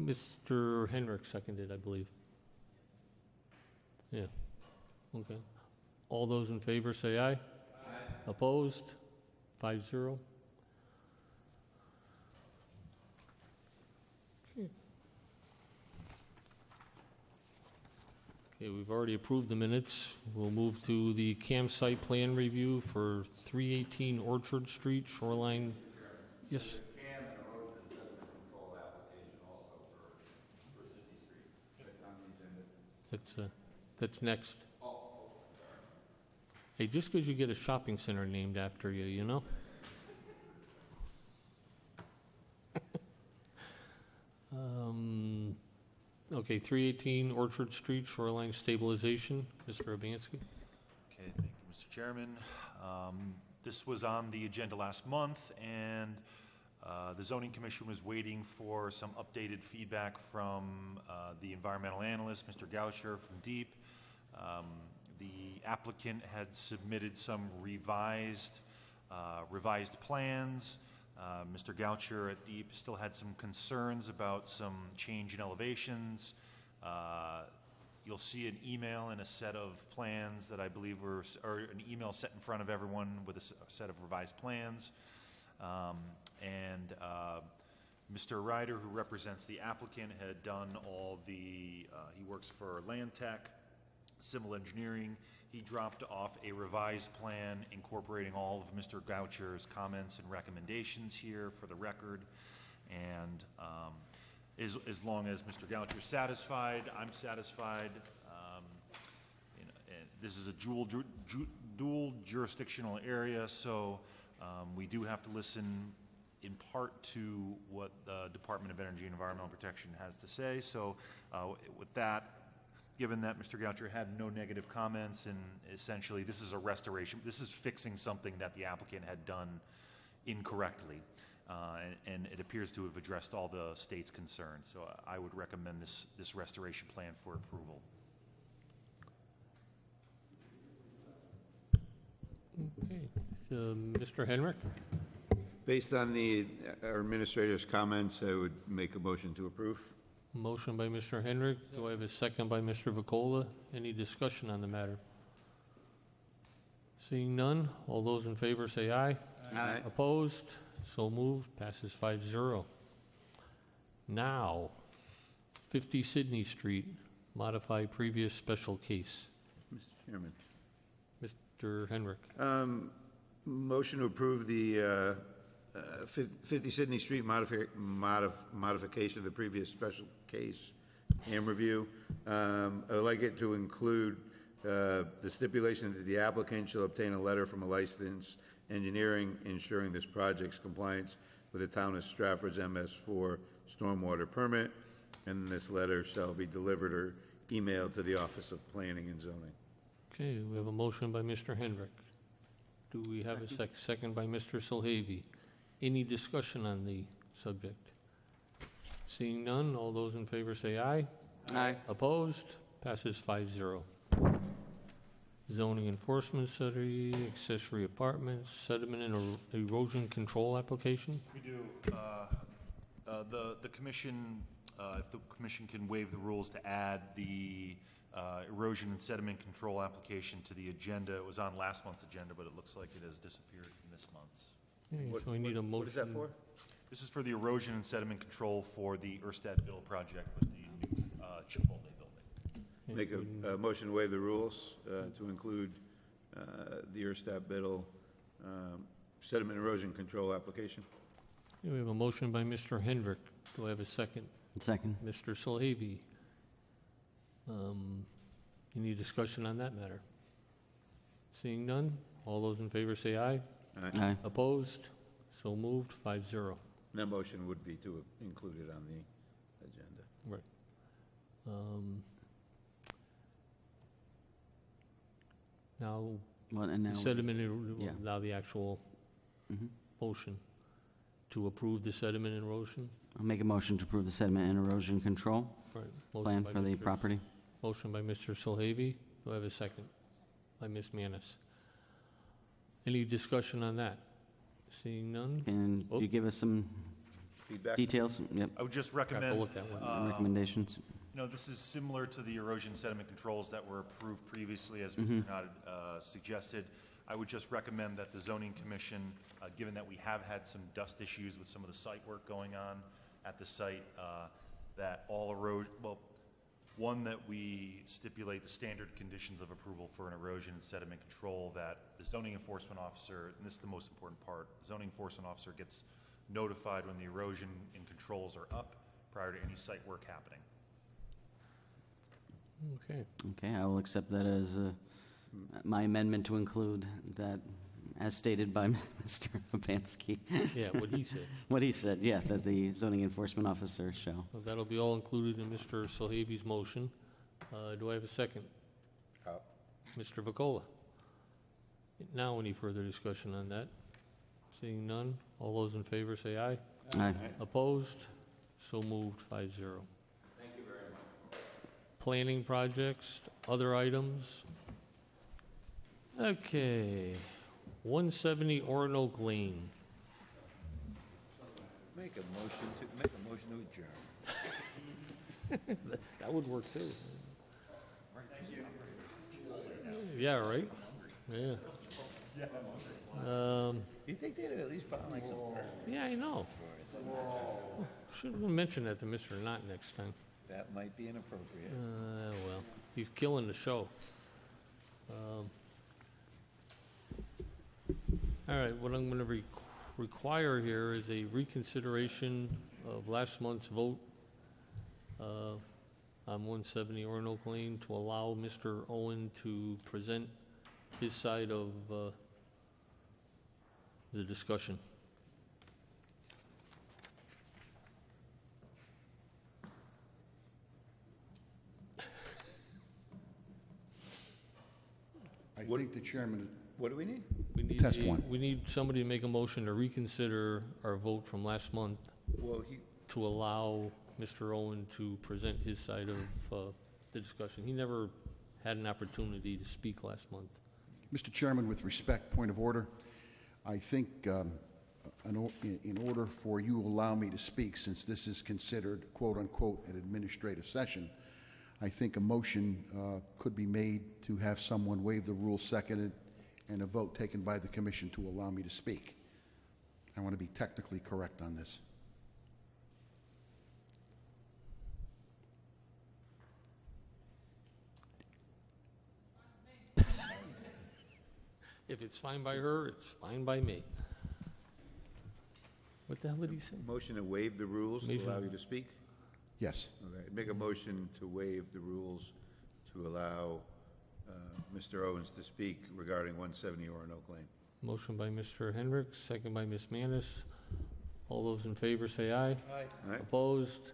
Mr. Henrik seconded, I believe. Yeah, okay. All those in favor say aye. Aye. Opposed? 5-0. Okay, we've already approved the minutes. We'll move to the campsite plan review for 318 Orchard Street, Shoreline. Yes. That's next. Hey, just because you get a shopping center named after you, you know? Okay, 318 Orchard Street, Shoreline Stabilization. Mr. Urbanski. Okay, thank you, Mr. Chairman. This was on the agenda last month, and the Zoning Commission was waiting for some updated feedback from the environmental analyst, Mr. Goucher from DEEP. The applicant had submitted some revised plans. Mr. Goucher at DEEP still had some concerns about some change in elevations. You'll see an email and a set of plans that I believe were, or an email set in front of everyone with a set of revised plans. Mr. Ryder, who represents the applicant, had done all the, he works for Land Tech, Civil Engineering. He dropped off a revised plan incorporating all of Mr. Goucher's comments and recommendations here for the record. And as long as Mr. Goucher's satisfied, I'm satisfied. And this is a dual jurisdictional area, so we do have to listen in part to what the Department of Energy and Environmental Protection has to say. So with that, given that Mr. Goucher had no negative comments, and essentially this is a restoration, this is fixing something that the applicant had done incorrectly, and it appears to have addressed all the state's concerns. So I would recommend this restoration plan for approval. Okay, Mr. Henrik. Based on our administrator's comments, I would make a motion to approve. Motion by Mr. Henrik. Do I have a second by Mr. Vacola? Any discussion on the matter? Seeing none, all those in favor say aye. Aye. Opposed? So moved. Passes 5-0. Now, 50 Sydney Street, modify previous special case. Mr. Chairman. Mr. Henrik. Motion to approve the 50 Sydney Street modification of the previous special case and review. I would like it to include the stipulation that the applicant shall obtain a letter from a licensed engineering ensuring this project's compliance with the town of Stratford's MS4 stormwater permit, and this letter shall be delivered or emailed to the Office of Planning and Zoning. Okay, we have a motion by Mr. Hendrick. Do we have a second by Mr. Solhavy? Any discussion on the subject? Seeing none, all those in favor say aye. Aye. Opposed? Passes 5-0. Zoning enforcement study, accessory apartments, sediment and erosion control application. We do. The commission, if the commission can waive the rules to add the erosion and sediment control application to the agenda. It was on last month's agenda, but it looks like it has disappeared from this month's. Okay, so we need a motion. What is that for? This is for the erosion and sediment control for the Erstad-Biddle project with the new Chipotle building. Make a motion to waive the rules to include the Erstad-Biddle sediment erosion control application. Okay, we have a motion by Mr. Hendrick. Do I have a second? Second. Mr. Solhavy. Any discussion on that matter? Seeing none, all those in favor say aye. Aye. Opposed? So moved, 5-0. That motion would be to include it on the agenda. Right. Now, Well, and the now, sediment, yeah. now the actual Mhm. motion to approve the sediment and erosion. I'll make a motion to approve the sediment and erosion control Right. Motion plan by for the Mr. property. Motion by Mr. Solhavy. Do I have a second? By Ms. Manis. Any discussion on that? Seeing none? Can Oh. you give us some Feedback? details? Yep, I would just Have to recommend, look at one. recommendations. this is similar to the erosion sediment controls that were approved previously, as Mr. Nod suggested. I would just recommend that the zoning commission, given that we have had some dust issues with some of the site work going on at the site, that all one, that we stipulate the standard conditions of approval for an erosion and sediment control, that the zoning enforcement officer, and this is the most important part, the zoning enforcement officer gets notified when the erosion and controls are up prior to any site work happening. Okay. Okay, I will accept that as my amendment to include that, as stated by Mr. Pansky. Yeah, what he said. What he said, yeah, that the zoning enforcement officer shall. Well, that'll be all included in Mr. Solhavy's motion. Do I have a second? Mr. Vacola. Now, any further discussion on that? Seeing none, all those in favor say aye. Aye. Opposed? So moved, 5-0. Thank you very much. Planning projects, other items? Okay, 170 Orinoco Lane. Make a motion to adjourn. That would work too. Yeah, right? Yeah. You think they'd at least put on like some... Yeah, I know. Should have mentioned that to Mr. Knott next time. That might be inappropriate. Well, he's killing the show. All right, what I'm going to require here is a reconsideration of last month's vote on 170 Orinoco Lane to allow Mr. Owen to present his side of the discussion. I think the chairman, What do we need? We need Test one. We need somebody to make a motion to reconsider our vote from last month Well, to allow Mr. Owen to present his side of the discussion. He never had an opportunity to speak last month. Mr. Chairman, with respect, point of order, I think in order for you to allow me to speak, since this is considered quote-unquote an administrative session, I think a motion could be made to have someone waive the rule, seconded, and a vote taken by the commission to allow me to speak. I want to be technically correct on this. If it's fine by her, it's fine by me. What the hell did he say? motion to waive the rules to allow Motion. you to speak? Yes. Okay, make a motion to waive the rules to allow Mr. Owens to speak regarding 170 Orinoco Lane. Motion by Mr. Hendricks, second by Ms. Manis. All those in favor say aye. All right? Opposed?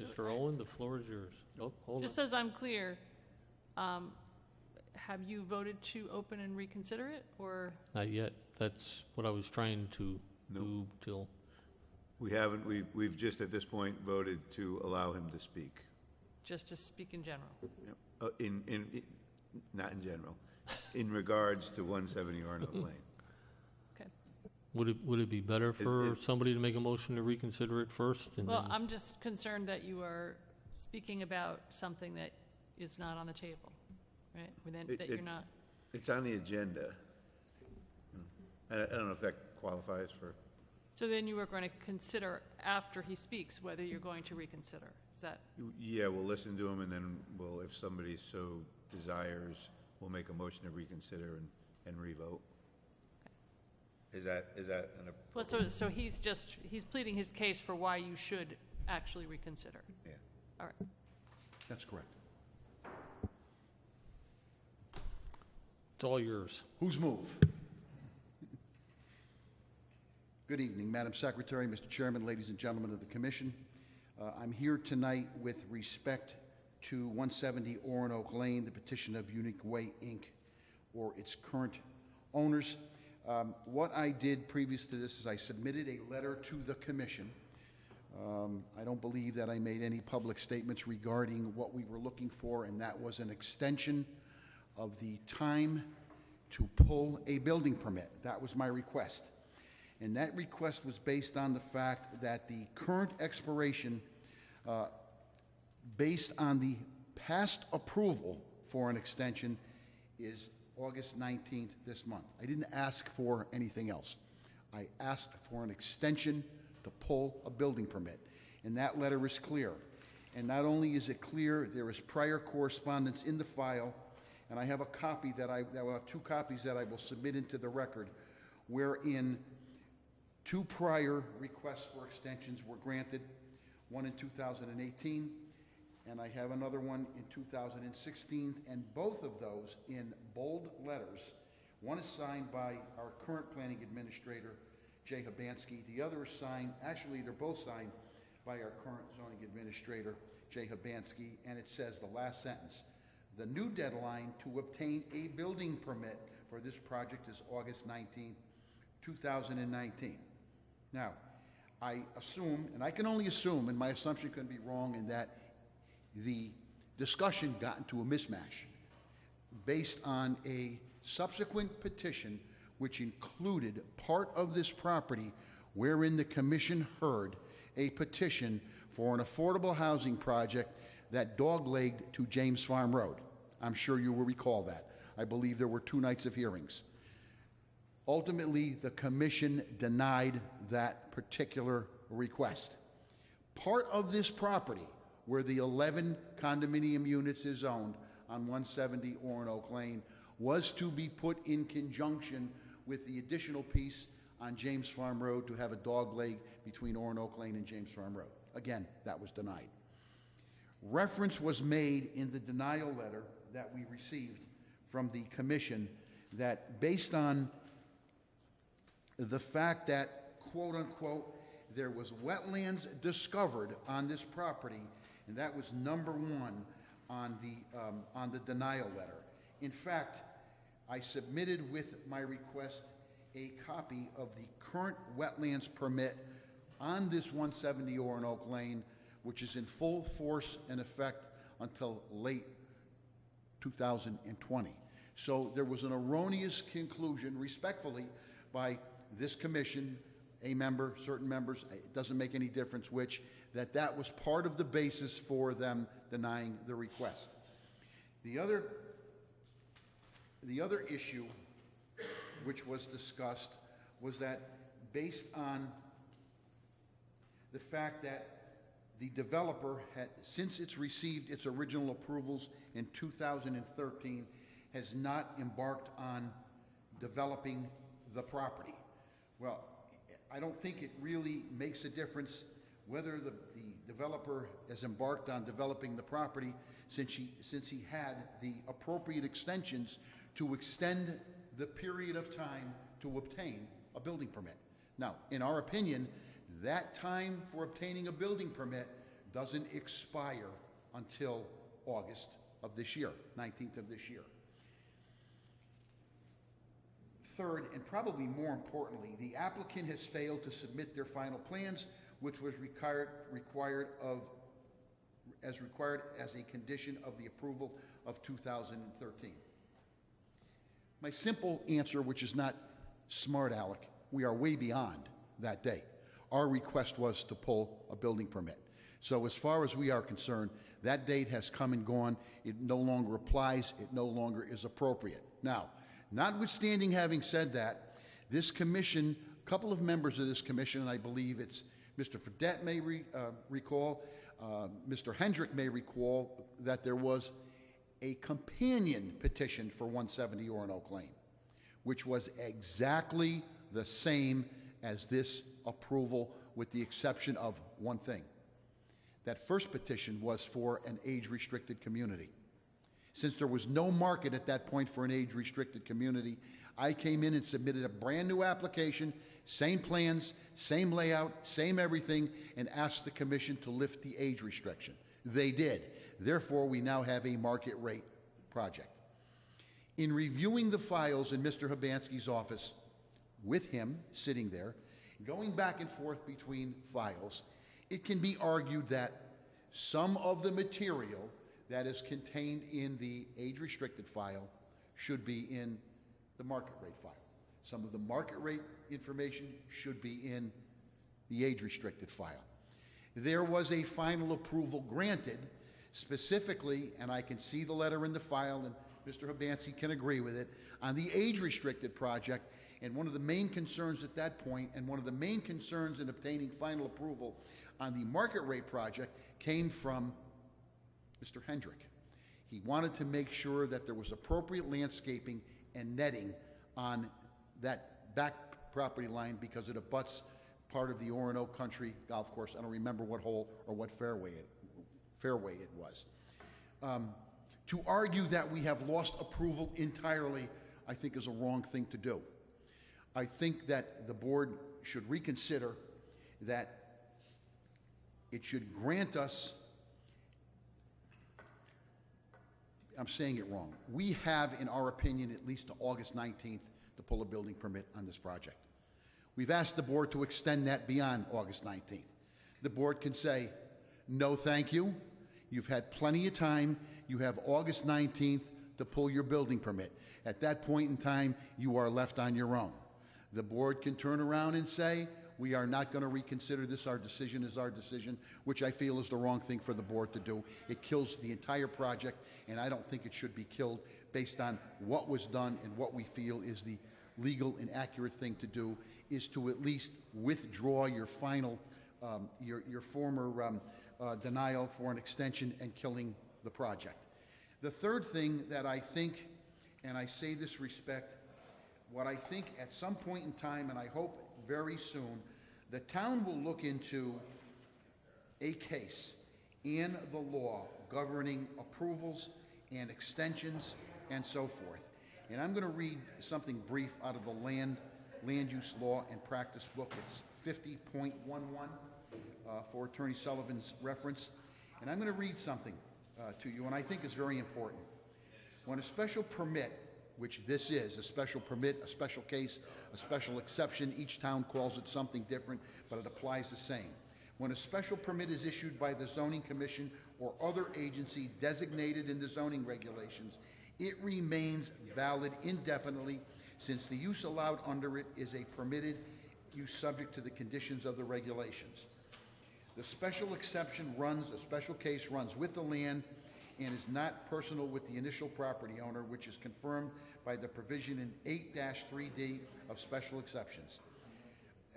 Mr. Owen, the floor is yours. Oh, hold on. Just as I'm clear, have you voted to open and reconsider it, or? Not yet. That's what I was trying to Nope. do till, We haven't, we've just at this point voted to allow him to speak. Just to speak in general? Yep. Not in general, in regards to 170 Orinoco Lane. Okay. would it be better for is- somebody to make a motion to reconsider it first? And Well, then- I'm just concerned that you are speaking about something that is not on the table, right? That you're not, It's on the agenda. I don't know if that qualifies for, so then you are going to consider after he speaks whether you're going to reconsider. Is that, yeah, we'll listen to him, and then we'll, if somebody so desires, we'll make a motion to reconsider and revote. Is that an? well, so he's pleading his case for why you should actually reconsider. Yeah. All right. That's correct. It's all yours. Whose move? Good evening, Madam Secretary, Mr. Chairman, ladies and gentlemen of the Commission. I'm here tonight with respect to 170 Oronoque Lane, the petition of Unique Way, Inc., or its current owners. What I did previous to this is I submitted a letter to the Commission. I don't believe that I made any public statements regarding what we were looking for, and that was an extension of the time to pull a building permit. That was my request. And that request was based on the fact that the current expiration, based on the past approval for an extension, is August 19th this month. I didn't ask for anything else. I asked for an extension to pull a building permit. And that letter is clear. And not only is it clear, there is prior correspondence in the file, and I have a copy that I will have two copies that I will submit into the record, wherein two prior requests for extensions were granted, one in 2018, and I have another one in 2016, and both of those in bold letters. One is signed by our current planning administrator, Jay Habansky. The other is signed, actually they're both signed by our current zoning administrator, Jay Habansky, and it says the last sentence: the new deadline to obtain a building permit for this project is August 19, 2019. Now, I assume, and I can only assume, and my assumption could be wrong, in that the discussion got into a mismatch based on a subsequent petition which included part of this property wherein the Commission heard a petition for an affordable housing project that doglegged to James Farm Road. I'm sure you will recall that. I believe there were 2 nights of hearings. Ultimately, the Commission denied that particular request. Part of this property, where the 11 condominium units is owned on 170 Oronoque Lane, was to be put in conjunction with the additional piece on James Farm Road to have a dogleg between Oronoque Lane and James Farm Road. Again, that was denied. Reference was made in the denial letter that we received from the Commission that, based on the fact that, quote unquote, there was wetlands discovered on this property, and that was number 1 on the denial letter. In fact, I submitted with my request a copy of the current wetlands permit on this 170 Oronoque Lane, which is in full force and effect until late 2020. So there was an erroneous conclusion, respectfully, by this Commission, a member, certain members, it doesn't make any difference which, that was part of the basis for them denying the request. The other issue which was discussed was that, based on the fact that the developer had, since it's received its original approvals in 2013, has not embarked on developing the property. Well, I don't think it really makes a difference whether the developer has embarked on developing the property, since he had the appropriate extensions to extend the period of time to obtain a building permit. Now, in our opinion, that time for obtaining a building permit doesn't expire until August of this year, 19th of this year. Third, and probably more importantly, the applicant has failed to submit their final plans, which was required as a condition of the approval of 2013. My simple answer, which is not smart aleck, we are way beyond that date. Our request was to pull a building permit. So as far as we are concerned, that date has come and gone. It no longer applies. It no longer is appropriate. Now, notwithstanding having said that, this commission, a couple of members of this commission, and I believe it's Mr. Fredette may recall, Mr. Hendrick may recall, that there was a companion petition for 170 Oronoque Lane, which was exactly the same as this approval, with the exception of one thing. That first petition was for an age-restricted community. Since there was no market at that point for an age-restricted community, I came in and submitted a brand-new application, same plans, same layout, same everything, and asked the commission to lift the age restriction. They did. Therefore, we now have a market rate project. In reviewing the files in Mr. Hibansky's office, with him sitting there, going back and forth between files, it can be argued that some of the material that is contained in the age-restricted file should be in the market rate file. Some of the market rate information should be in the age-restricted file. There was a final approval granted specifically, and I can see the letter in the file, and Mr. Hibansky can agree with it, on the age-restricted project. And one of the main concerns at that point, and one of the main concerns in obtaining final approval on the market rate project, came from Mr. Hendrick. He wanted to make sure that there was appropriate landscaping and netting on that back property line because it abuts part of the Oronoque Country Golf Course. I don't remember what hole or what fairway it was. To argue that we have lost approval entirely, I think, is a wrong thing to do. I think that the board should reconsider that it should grant us, I'm saying it wrong, we have, in our opinion, at least to August 19th to pull a building permit on this project. We've asked the board to extend that beyond August 19th. The board can say, no thank you, you've had plenty of time, you have August 19th to pull your building permit. At that point in time, you are left on your own. The board can turn around and say, we are not going to reconsider this, our decision is our decision, which I feel is the wrong thing for the board to do. It kills the entire project, and I don't think it should be killed based on what was done, and what we feel is the legal and accurate thing to do is to at least withdraw your final, your former denial for an extension and killing the project. The third thing that I think, and I say this respect, what I think at some point in time, and I hope very soon, the town will look into a case and the law governing approvals and extensions and so forth. And I'm going to read something brief out of the land use law and practice book. It's 50.11 for Attorney Sullivan's reference. And I'm going to read something to you, and I think is very important. When a special permit, which this is, a special permit, a special case, a special exception, each town calls it something different, but it applies the same. When a special permit is issued by the zoning commission or other agency designated in the zoning regulations, it remains valid indefinitely, since the use allowed under it is a permitted use subject to the conditions of the regulations. The special exception runs, a special case runs with the land and is not personal with the initial property owner, which is confirmed by the provision in 8-3D of special exceptions.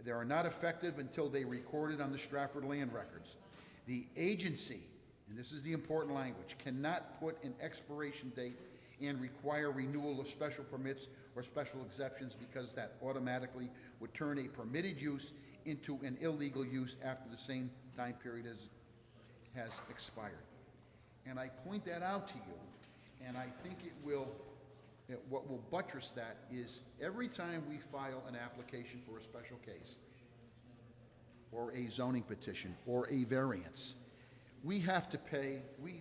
They are not effective until they recorded on the Stratford land records. The agency, and this is the important language, cannot put an expiration date and require renewal of special permits or special exceptions, because that automatically would turn a permitted use into an illegal use after the same time period has expired. And I point that out to you, and I think what will buttress that is every time we file an application for a special case or a zoning petition or a variance, we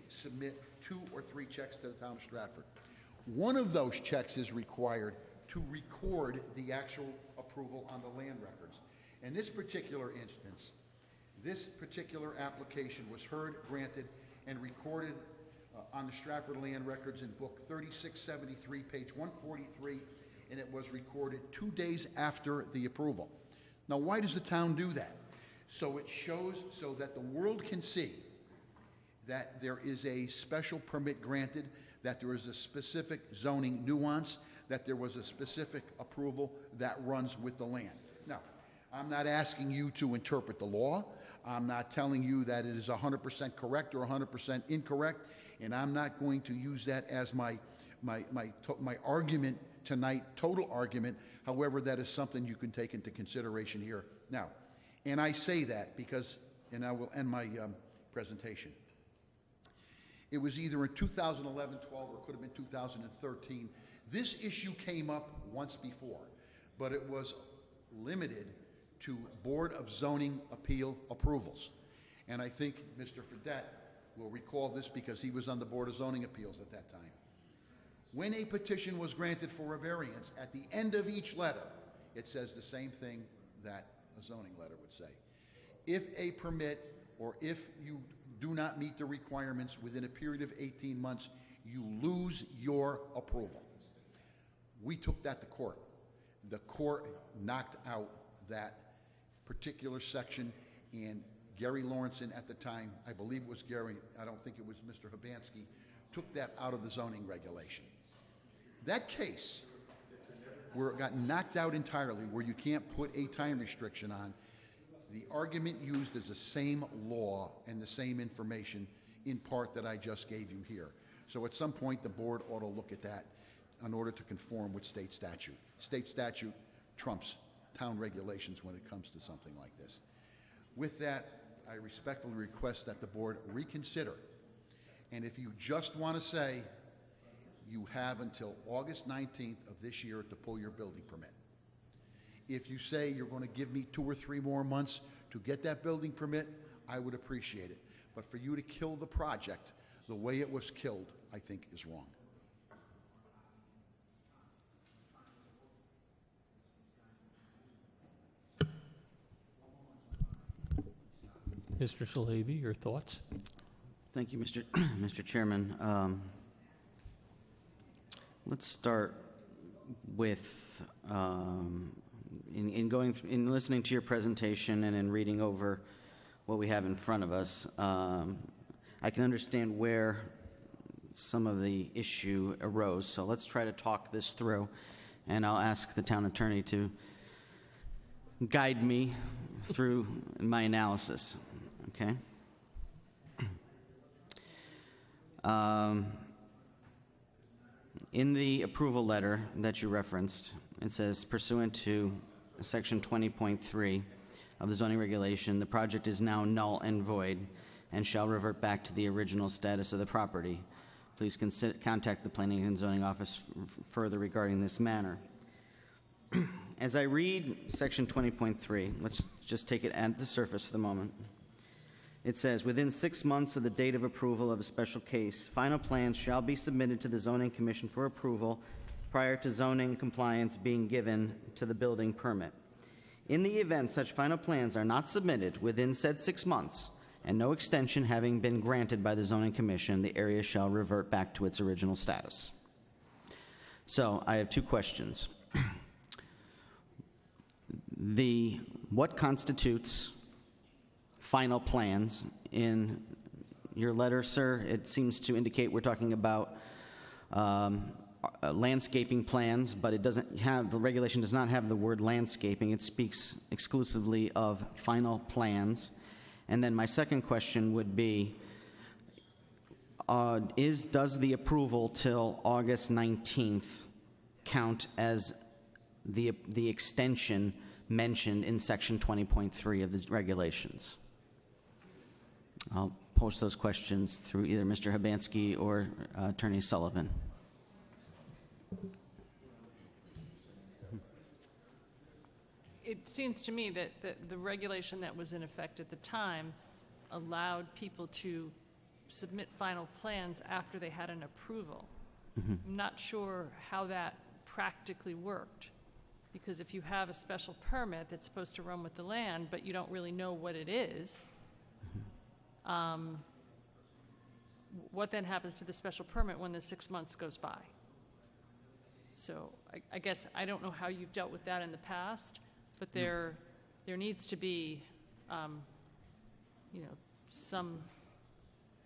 submit 2 or 3 checks to the town of Stratford. One of those checks is required to record the actual approval on the land records. In this particular instance, this particular application was heard, granted, and recorded on the Stratford land records in book 3673, page 143, and it was recorded 2 days after the approval. Now, why does the town do that? So it shows, so that the world can see that there is a special permit granted, that there is a specific zoning nuance, that there was a specific approval that runs with the land. Now, I'm not asking you to interpret the law. I'm not telling you that it is 100% correct or 100% incorrect, and I'm not going to use that as my argument tonight, total argument. However, that is something you can take into consideration here. Now, and I say that because, and I will end my presentation. It was either in 2011, 12, or it could have been 2013. This issue came up once before, but it was limited to Board of Zoning Appeal approvals. And I think Mr. Fredette will recall this because he was on the Board of Zoning Appeals at that time. When a petition was granted for a variance, at the end of each letter, it says the same thing that a zoning letter would say. If a permit, or if you do not meet the requirements within a period of 18 months, you lose your approval. We took that to court. The court knocked out that particular section, and Gary Lawrenson at the time, I believe it was Gary, I don't think it was Mr. Habansky, took that out of the zoning regulation. That case, where it got knocked out entirely, where you can't put a time restriction on, the argument used is the same law and the same information in part that I just gave you here. So at some point, the board ought to look at that in order to conform with state statute. State statute trumps town regulations when it comes to something like this. With that, I respectfully request that the board reconsider. And if you just want to say you have until August 19th of this year to pull your building permit. If you say you're going to give me 2 or 3 more months to get that building permit, I would appreciate it. But for you to kill the project the way it was killed, I think is wrong. Mr. Shalaby, your thoughts? Thank you, Mr. Chairman. Let's start with, in listening to your presentation and in reading over what we have in front of us, I can understand where some of the issue arose. So let's try to talk this through, and I'll ask the town attorney to guide me through my analysis. Okay? In the approval letter that you referenced, it says, pursuant to Section 20.3 of the zoning regulation, the project is now null and void and shall revert back to the original status of the property. Please contact the Planning and Zoning Office further regarding this matter. As I read Section 20.3, let's just take it at the surface for the moment. It says, within 6 months of the date of approval of a special case, final plans shall be submitted to the Zoning Commission for approval prior to zoning compliance being given to the building permit. In the event such final plans are not submitted within said 6 months, and no extension having been granted by the Zoning Commission, the area shall revert back to its original status. So I have 2 questions. What constitutes final plans? In your letter, sir, it seems to indicate we're talking about landscaping plans, but it doesn't have, the regulation does not have the word landscaping. It speaks exclusively of final plans. And then my second question would be, does the approval till August 19th count as the extension mentioned in Section 20.3 of the regulations? I'll post those questions through either Mr. Habansky or Attorney Sullivan. It seems to me that the regulation that was in effect at the time allowed people to submit final plans after they had an approval. I'm not sure how that practically worked, because if you have a special permit that's supposed to run with the land, but you don't really know what it is, what then happens to the special permit when the 6 months goes by? So I guess I don't know how you've dealt with that in the past, but there needs to be you know, I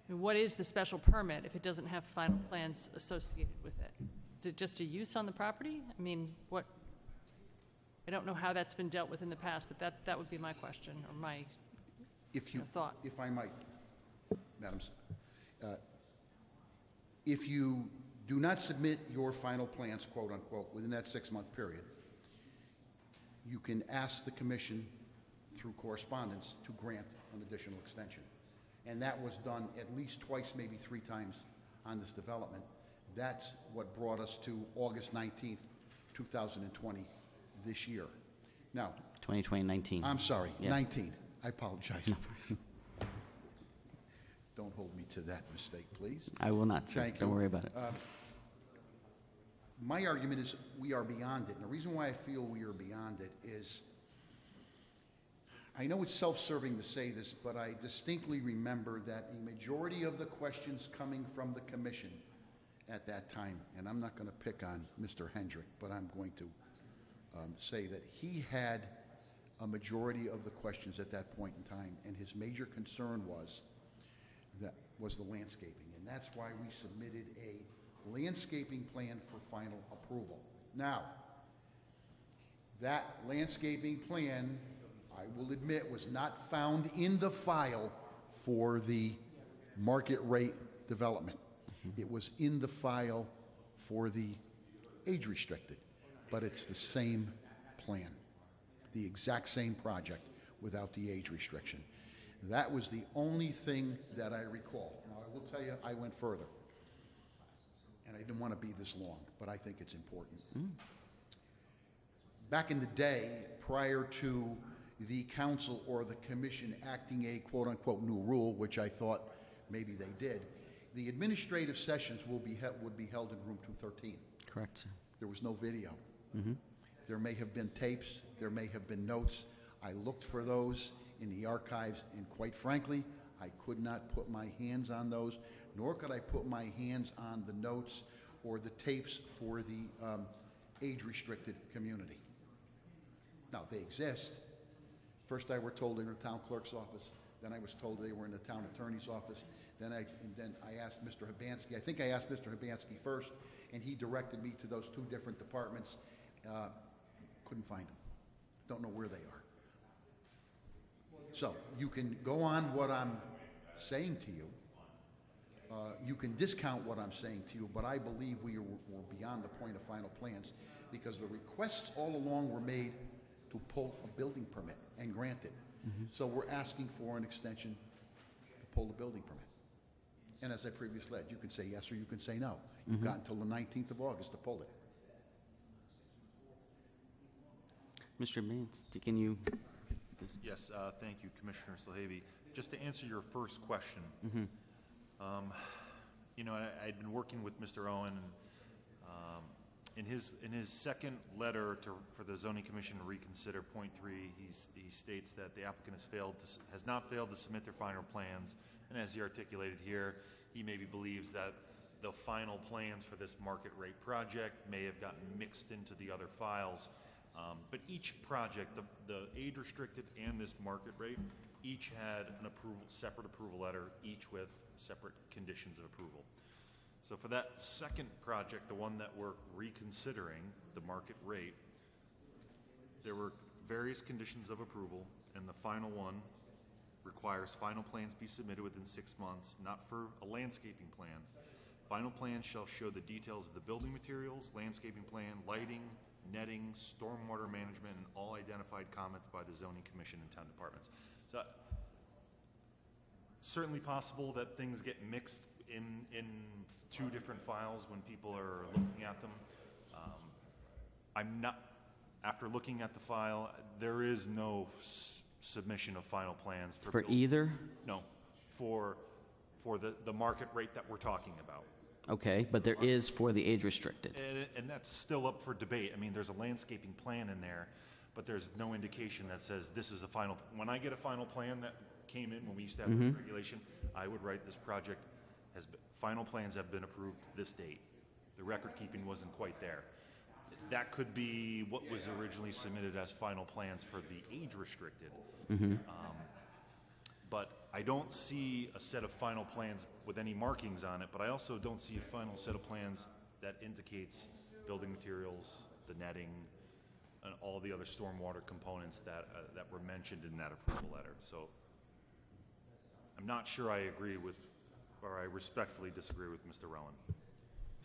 mean, what is the special permit if it doesn't have final plans associated with it? Is it just a use on the property? I mean, I don't know how that's been dealt with in the past, but that would be my question, or my thought. If I might, Madam, if you do not submit your final plans, quote unquote, within that 6-month period, you can ask the commission through correspondence to grant an additional extension. And that was done at least twice, maybe 3 times on this development. That's what brought us to August 19th, 2020, this year. Now, 2019. I'm sorry, Yeah. 19. I apologize. Don't hold me to that mistake, please. I will not, sir. Thank you. Don't worry about it. My argument is we are beyond it. And the reason why I feel we are beyond it is, I know it's self-serving to say this, but I distinctly remember that a majority of the questions coming from the commission at that time, and I'm not going to pick on Mr. Hendrick, but I'm going to say that he had a majority of the questions at that point in time, and his major concern was the landscaping, and that's why we submitted a landscaping plan for final approval. Now, that landscaping plan, I will admit, was not found in the file for the market rate development. It was in the file for the age restricted, but it's the same plan, the exact same project without the age restriction. That was the only thing that I recall. Now, I will tell you, I went further, and I didn't want to be this long, but I think it's important. Back in the day, prior to the council or the commission acting a quote-unquote new rule, which I thought maybe they did, the administrative sessions would be held in room 213. Correct, sir. There was no video. There may have been tapes. There may have been notes. I looked for those in the archives, and quite frankly, I could not put my hands on those, nor could I put my hands on the notes or the tapes for the age-restricted community. Now, they exist. First, I were told they were in the town clerk's office. Then I was told they were in the town attorney's office. Then I asked Mr. Hibansky. I think I asked Mr. Hibansky first, and he directed me to those 2 different departments. Couldn't find them. Don't know where they are. So you can go on what I'm saying to you. You can discount what I'm saying to you, but I believe we're beyond the point of final plans, because the requests all along were made to pull a building permit and grant it. So we're asking for an extension to pull the building permit. And as I previously said, you can say yes or you can say no. You've got until the 19th of August to pull it. Mr. Baines, can you? Yes, thank you, Commissioner Slahavy. Just to answer your first question, you know, I'd been working with Mr. Owen, and in his second letter for the Zoning Commission to reconsider point 3, he states that the applicant has not failed to submit their final plans, and as he articulated here, he maybe believes that the final plans for this market rate project may have gotten mixed into the other files. But each project, the age restricted and this market rate, each had an separate approval letter, each with separate conditions of approval. So for that second project, the one that we're reconsidering, the market rate, there were various conditions of approval, and the final one requires final plans be submitted within 6 months, not for a landscaping plan. Final plans shall show the details of the building materials, landscaping plan, lighting, netting, stormwater management, and all identified comments by the zoning commission and town departments. So certainly possible that things get mixed in 2 different files when people are looking at them. I'm not, after looking at the file, there is no submission of final plans For either? No, for the market rate that we're talking about. Okay, but there is for the age restricted. And that's still up for debate. I mean, there's a landscaping plan in there, but there's no indication that says this is a final. When I get a final plan that came in when we used to have the regulation, I would write this project final plans have been approved this date. The record keeping wasn't quite there. That could be what was originally submitted as final plans for the age restricted. I don't see a set of final plans with any markings on it, but I also don't see a final set of plans that indicates building materials, the netting, and all the other stormwater components that were mentioned in that approval letter. So I'm not sure I agree with, or I respectfully disagree with Mr. Rowan.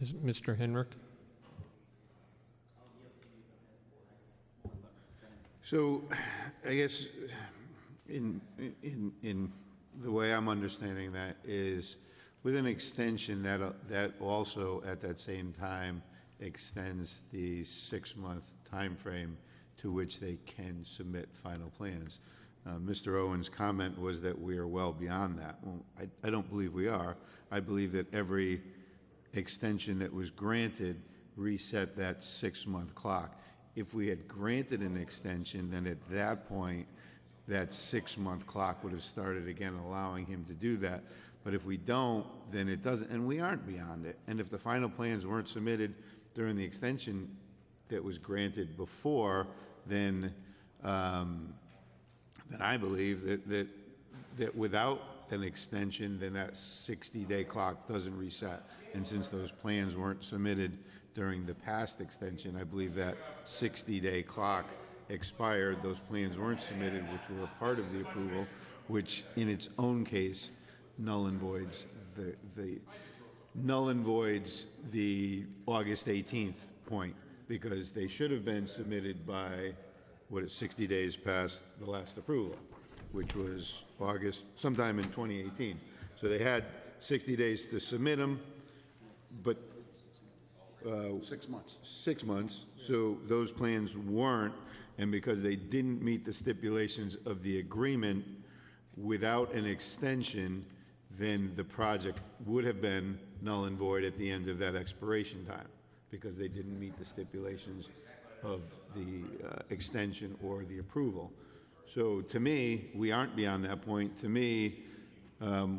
Is Mr. Henrik? So, I guess in the way I'm understanding that is, with an extension that also at that same time extends the 6-month time frame to which they can submit final plans. Mr. Owen's comment was that we are well beyond that. Well, I don't believe we are. I believe that every extension that was granted reset that 6-month clock. If we had granted an extension, then at that point, that 6-month clock would have started again, allowing him to do that. But if we don't, then it doesn't, and we aren't beyond it. And if the final plans weren't submitted during the extension that was granted before, then I believe that without an extension, then that 60-day clock doesn't reset. And since those plans weren't submitted during the past extension, I believe that 60-day clock expired. Those plans weren't submitted, which were a part of the approval, which in its own case null and voids the August 18th point, because they should have been submitted by, 60 days past the last approval, which was August, sometime in 2018. So they had 60 days to submit them, but 6 months. 6 months, so those plans weren't, and because they didn't meet the stipulations of the agreement without an extension, then the project would have been null and void at the end of that expiration time, because they didn't meet the stipulations of the extension or the approval. So to me, we aren't beyond that point. To me,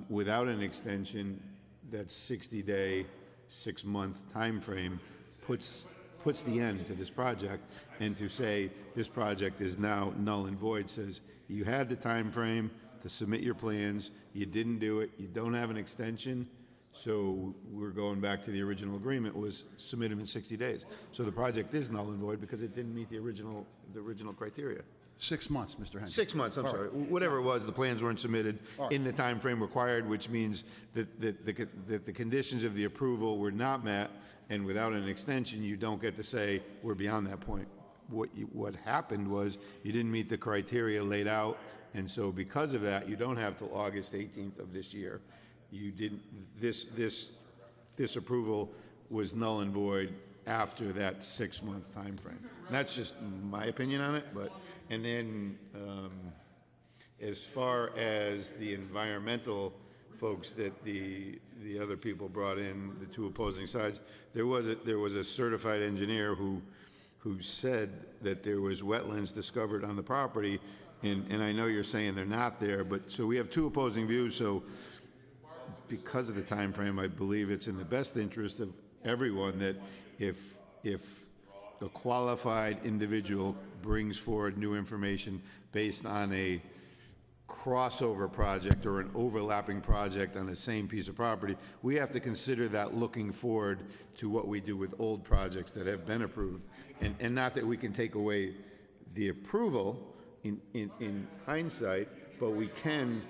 without an extension, that 60-day, 6-month time frame puts the end to this project. And to say this project is now null and void says you had the time frame to submit your plans, you didn't do it, you don't have an extension, so we're going back to the original agreement was submit them in 60 days. So the project is null and void because it didn't meet the original criteria. 6 months, Mr. Henry. 6 months, I'm sorry. Whatever it was, the plans weren't submitted in the time frame required, which means that the conditions of the approval were not met, and without an extension, you don't get to say, we're beyond that point. What happened was you didn't meet the criteria laid out, and so because of that, you don't have till August 18th of this year. You didn't, this approval was null and void after that 6-month time frame. And that's just my opinion on it, but, and then as far as the environmental folks that the other people brought in, the two opposing sides, there was a certified engineer who said that there was wetlands discovered on the property, and I know you're saying they're not there, but so we have two opposing views. So because of the time frame, I believe it's in the best interest of everyone that if a qualified individual brings forward new information based on a crossover project or an overlapping project on the same piece of property, we have to consider that looking forward to what we do with old projects that have been approved. And not that we can take away the approval in hindsight, but we can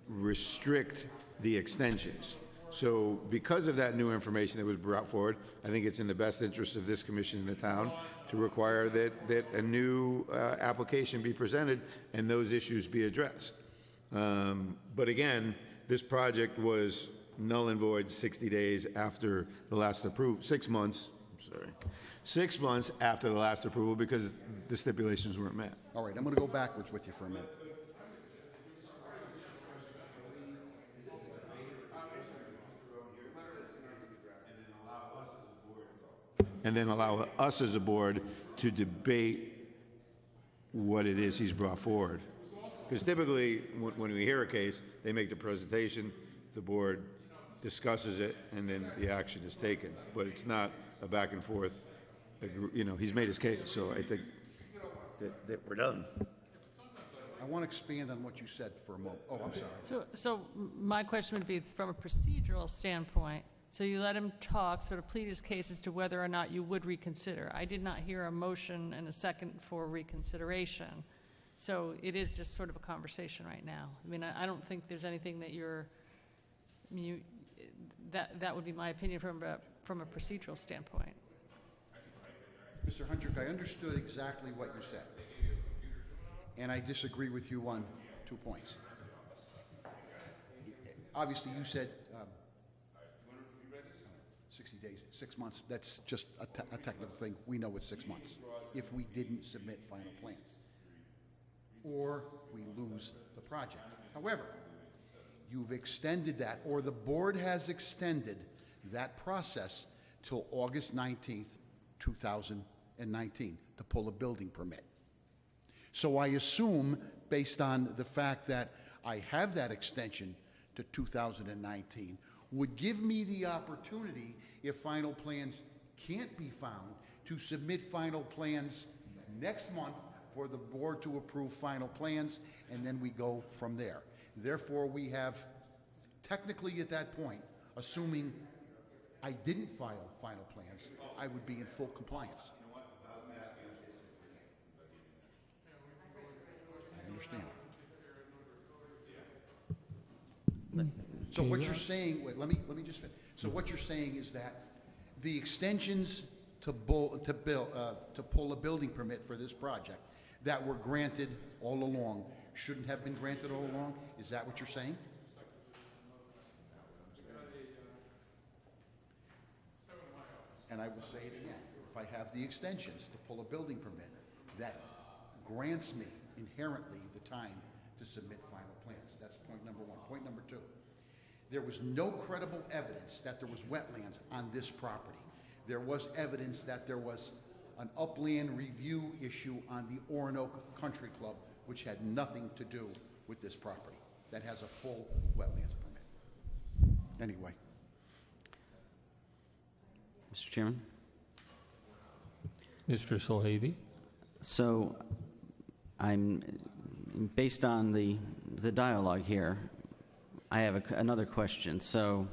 restrict the extensions. So because of that new information that was brought forward, I think it's in the best interest of this commission in the town to require that a new application be presented and those issues be addressed. But again, this project was null and void 60 days after the last approval, 6 months, I'm sorry, 6 months after the last approval because the stipulations weren't met. All right, I'm going to go backwards with you for a minute. And then allow us as a board to debate what it is he's brought forward. Because typically, when we hear a case, they make the presentation, the board discusses it, and then the action is taken. But it's not a back and forth, you know, he's made his case, so I think that we're done. I want to expand on what you said for a moment. Oh, I'm sorry. So my question would be, from a procedural standpoint, so you let him talk, sort of plead his case as to whether or not you would reconsider. I did not hear a motion and a second for reconsideration. So it is just sort of a conversation right now. I mean, I don't think there's anything that that would be my opinion from a procedural standpoint. Mr. Huntrick, I understood exactly what you said, and I disagree with you on 2 points. Obviously, you said 60 days, 6 months. That's just a technical thing. We know it's 6 months if we didn't submit final plans, or we lose the project. However, you've extended that, or the board has extended that process till August 19th, 2019 to pull a building permit. So I assume, based on the fact that I have that extension to 2019, would give me the opportunity, if final plans can't be found, to submit final plans next month for the board to approve final plans, and then we go from there. Therefore, we have, technically at that point, assuming I didn't file final plans, I would be in full compliance. I understand. So what you're saying, wait, let me just finish. So what you're saying is that the extensions to pull a building permit for this project that were granted all along shouldn't have been granted all along? Is that what you're saying? And I will say it again. If I have the extensions to pull a building permit, that grants me inherently the time to submit final plans. That's point number one. Point number two, there was no credible evidence that there was wetlands on this property. There was evidence that there was an upland review issue on the Orinoco Country Club, which had nothing to do with this property. That has a full wetlands permit. Anyway. Mr. Chairman? Mr. Solhavy? So I'm, based on the dialogue here, I have another question. So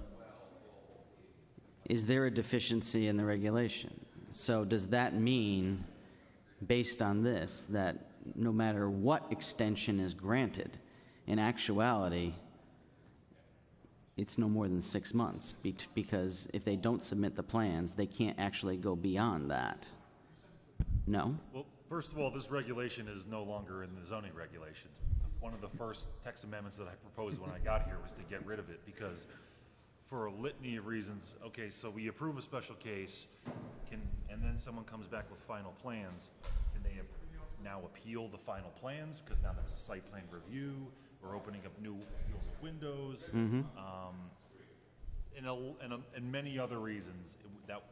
is there a deficiency in the regulation? So does that mean, based on this, that no matter what extension is granted, in actuality, it's no more than 6 months, because if they don't submit the plans, they can't actually go beyond that? No? Well, first of all, this regulation is no longer in the zoning regulations. One of the first text amendments that I proposed when I got here was to get rid of it, because for a litany of reasons, okay, so we approve a special case, and then someone comes back with final plans, can they now appeal the final plans, because now that's a site plan review? We're opening up new appeals of windows, and many other reasons that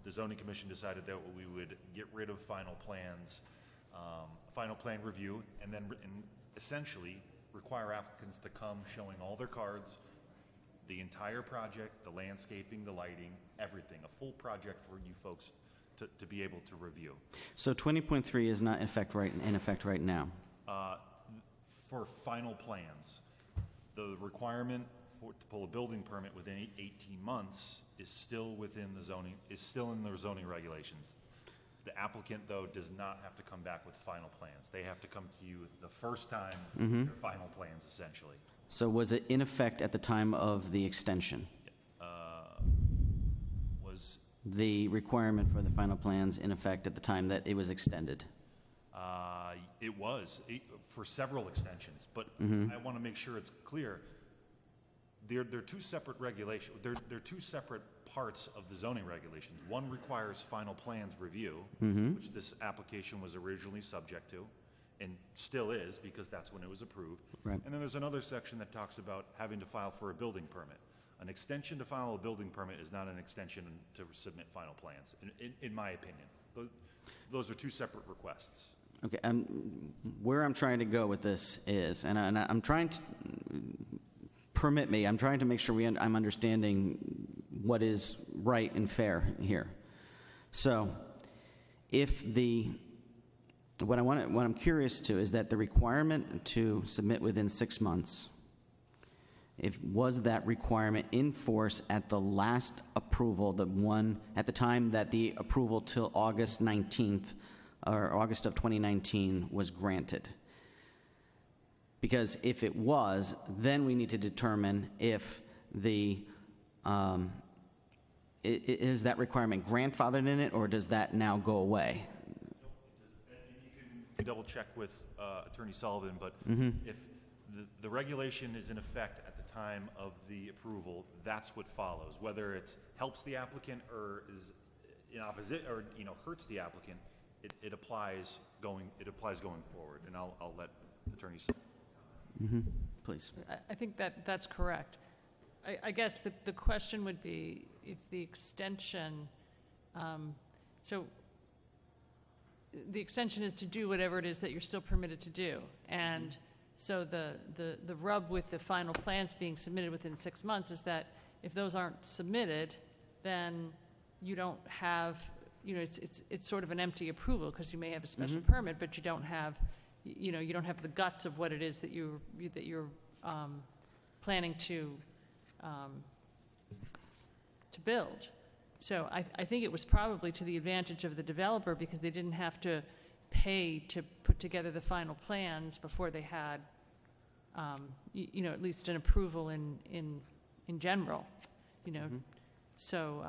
the zoning commission decided that we would get rid of final plans, final plan review, and then essentially require applicants to come showing all their cards, the entire project, the landscaping, the lighting, everything, a full project for you folks to be able to review. So 20.3 is not in effect right now? For final plans, the requirement to pull a building permit within 18 months is still within the zoning, is still in their zoning regulations. The applicant, though, does not have to come back with final plans. They have to come to you the first time with their final plans, essentially. So was it in effect at the time of the extension? Was the requirement for the final plans in effect at the time that it was extended? it was for several extensions, but I want to make sure it's clear. They're two separate regulations. They're two separate parts of the zoning regulations. One requires final plans review, which this application was originally subject to, and still is, because that's when it was approved. Right. And then there's another section that talks about having to file for a building permit. An extension to file a building permit is not an extension to submit final plans, in my opinion. Those are two separate requests. Okay, where I'm trying to go with this is, and I'm trying to, permit me, I'm trying to make sure I'm understanding what is right and fair here. So, if the what I'm curious to is that the requirement to submit within 6 months, was that requirement in force at the last approval, the one at the time that the approval till August 19th or August of 2019 was granted? Because if it was, then we need to determine if is that requirement grandfathered in it, or does that now go away? You can double check with Attorney Sullivan, but if the regulation is in effect at the time of the approval, that's what follows. Whether it helps the applicant or is in opposite, or hurts the applicant, it applies going forward. And I'll let Attorney Sullivan. Please. I think that's correct. I guess the question would be if the extension, so the extension is to do whatever it is that you're still permitted to do. And so the rub with the final plans being submitted within 6 months is that if those aren't submitted, then you don't have, it's sort of an empty approval, because you may have a special permit, but you don't have, you don't have the guts of what it is that you're planning to build. So I think it was probably to the advantage of the developer, because they didn't have to pay to put together the final plans before they had, at least an approval in general, So,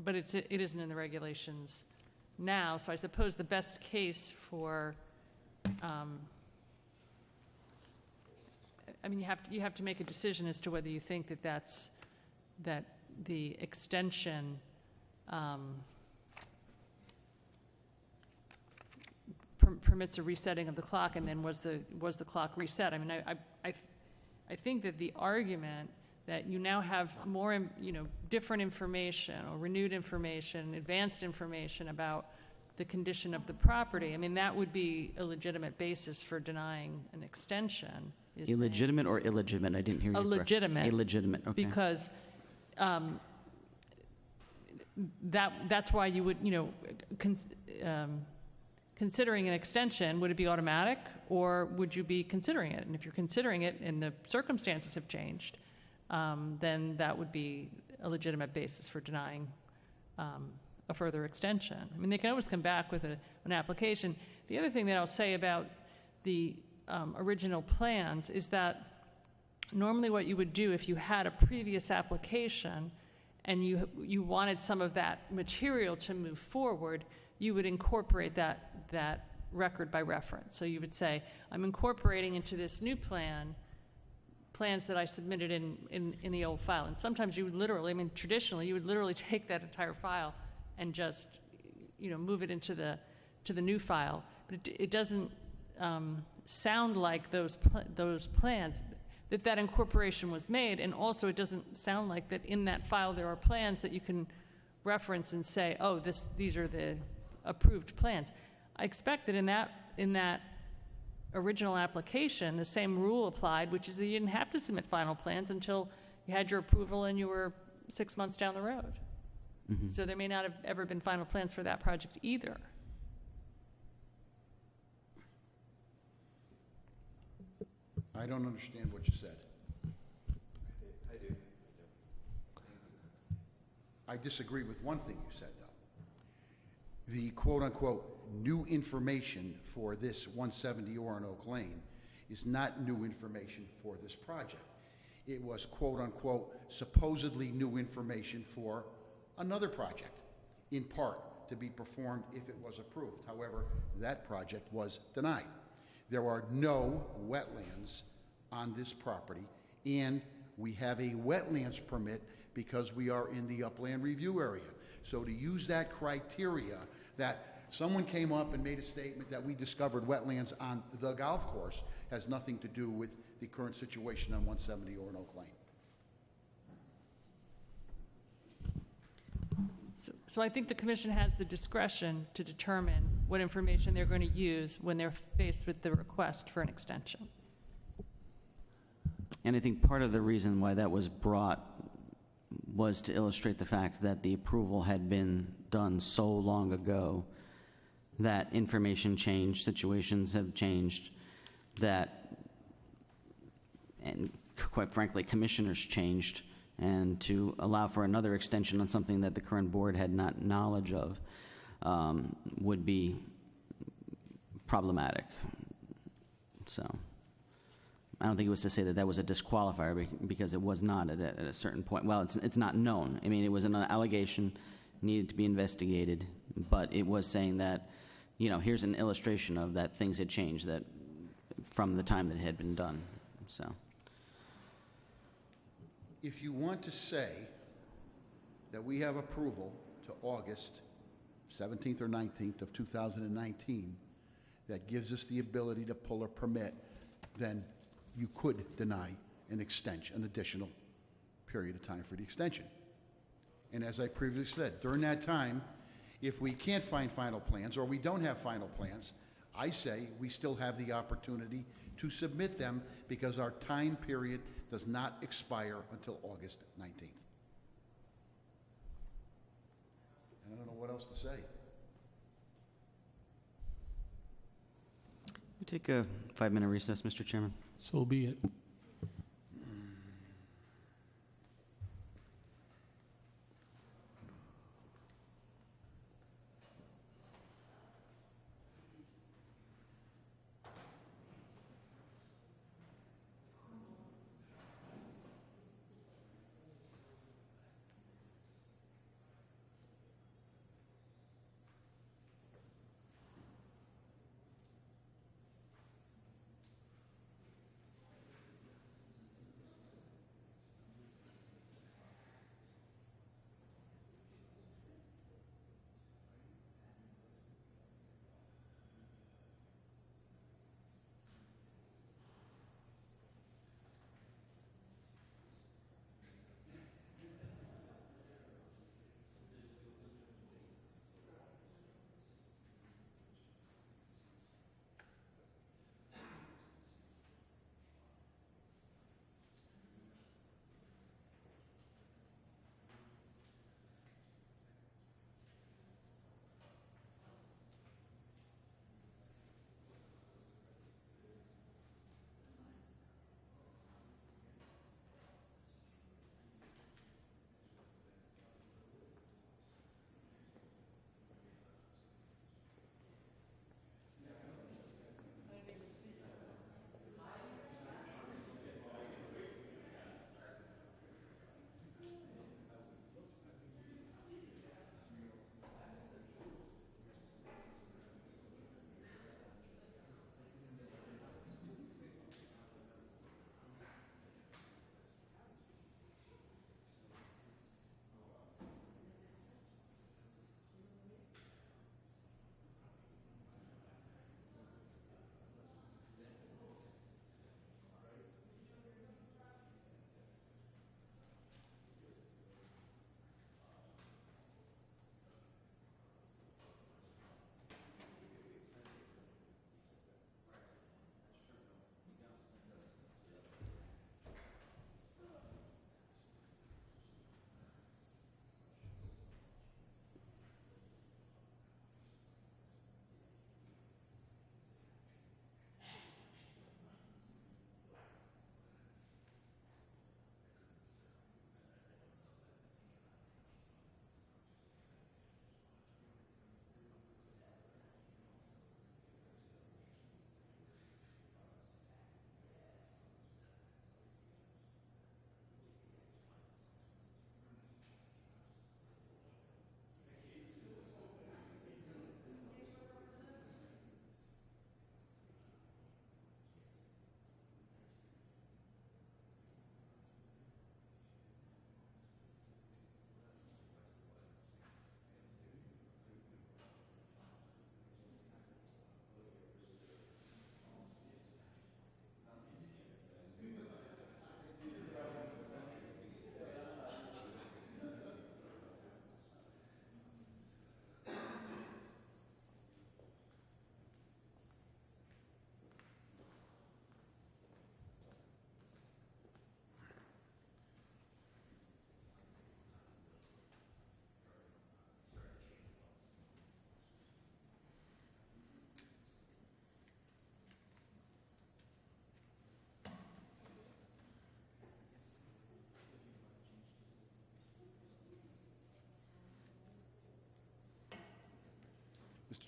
but it isn't in the regulations now. So I suppose the best case for, you have to make a decision as to whether you think that the extension permits a resetting of the clock, and then was the clock reset? I think that the argument that you now have more, different information or renewed information, advanced information about the condition of the property, that would be a legitimate basis for denying an extension. Illegitimate or illegitimate? I didn't hear you. Illegitimate. Illegitimate, okay. Because that's why you would, considering an extension, would it be automatic, or would you be considering it? And if you're considering it and the circumstances have changed, then that would be a legitimate basis for denying a further extension. They can always come back with an application. The other thing that I'll say about the original plans is that normally what you would do if you had a previous application and you wanted some of that material to move forward, you would incorporate that record by reference. So you would say, I'm incorporating into this new plans that I submitted in the old file. And sometimes you would literally, traditionally, you would literally take that entire file and just, move it into the new file. But it doesn't sound like those plans, that incorporation was made, and also it doesn't sound like that in that file there are plans that you can reference and say, oh, these are the approved plans. I expect that in that original application, the same rule applied, which is that you didn't have to submit final plans until you had your approval and you were 6 months down the road. So there may not have ever been final plans for that project either. I don't understand what you said. I do. I disagree with one thing you said, though. The quote-unquote new information for this 170 Oronoque Lane is not new information for this project. It was quote-unquote supposedly new information for another project, in part to be performed if it was approved. However, that project was denied. There are no wetlands on this property, and we have a wetlands permit because we are in the upland review area. So to use that criteria that someone came up and made a statement that we discovered wetlands on the golf course has nothing to do with the current situation on 170 Oronoque Lane. So I think the commission has the discretion to determine what information they're going to use when they're faced with the request for an extension. And I think part of the reason why that was brought was to illustrate the fact that the approval had been done so long ago that information changed, situations have changed, that, and quite frankly, commissioners changed, and to allow for another extension on something that the current board had not knowledge of would be problematic. So I don't think it was to say that that was a disqualifier, because it was not at a certain point. Well, it's not known. I mean, it was an allegation, needed to be investigated, but it was saying that, you know, here's an illustration of that things had changed that from the time that it had been done. So If you want to say that we have approval to August 17th or 19th of 2019, that gives us the ability to pull a permit, then you could deny an extension, an additional period of time for the extension. And as I previously said, during that time, if we can't find final plans or we don't have final plans, I say we still have the opportunity to submit them, because our time period does not expire until August 19th. And I don't know what else to say. we take a 5-minute recess, Mr. Chairman. So be it.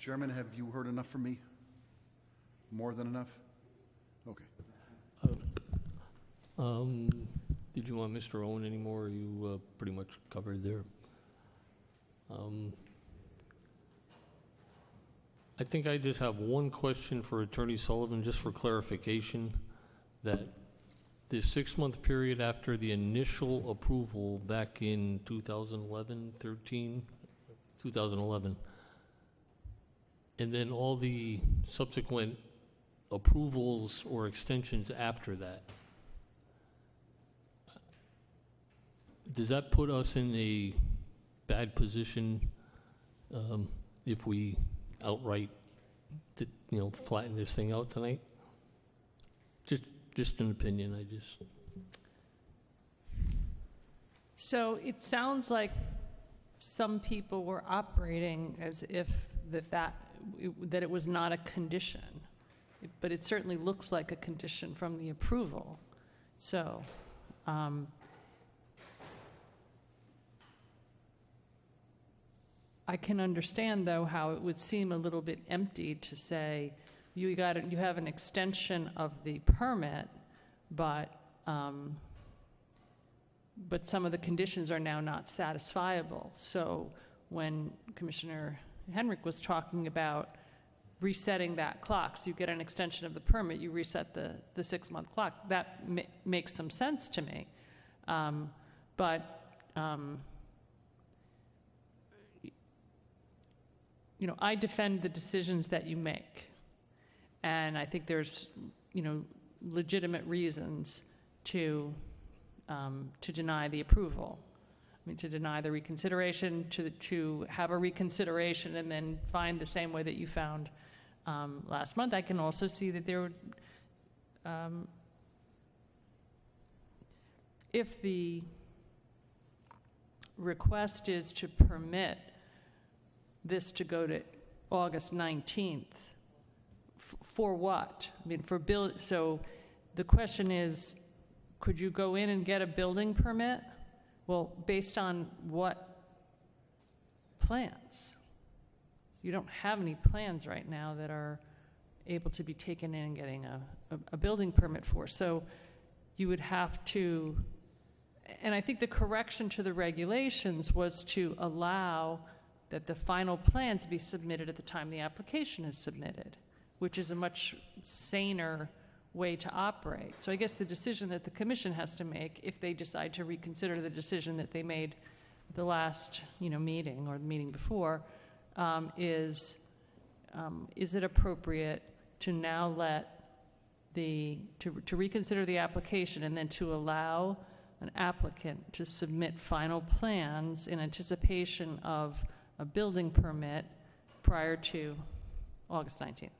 Chairman, have you heard enough from me? More than enough? Okay. Did you want Mr. Owen anymore, or you pretty much covered there? I think I just have one question for Attorney Sullivan, just for clarification, that the 6-month period after the initial approval back in 2011, 2011, and then all the subsequent approvals or extensions after that, does that put us in a bad position if we outright, flatten this thing out tonight? Just an opinion, So it sounds like some people were operating as if that it was not a condition, but it certainly looks like a condition from the approval. So, I can understand, though, how it would seem a little bit empty to say you have an extension of the permit, but some of the conditions are now not satisfiable. So when Commissioner Henrik was talking about resetting that clock, so you get an extension of the permit, you reset the 6-month clock, that makes some sense to me. I defend the decisions that you make. And I think there's, legitimate reasons to deny the approval. I mean, to deny the reconsideration, to have a reconsideration and then find the same way that you found last month. I can also see that there would, if the request is to permit this to go to August 19th, for what? I mean, so the question is, could you go in and get a building permit? Well, based on what plans? You don't have any plans right now that are able to be taken in and getting a building permit for. So you would have to, and I think the correction to the regulations was to allow that the final plans be submitted at the time the application is submitted, which is a much saner way to operate. So I guess the decision that the commission has to make, if they decide to reconsider the decision that they made the last, meeting or the meeting before, is it appropriate to now to reconsider the application and then to allow an applicant to submit final plans in anticipation of a building permit prior to August 19th?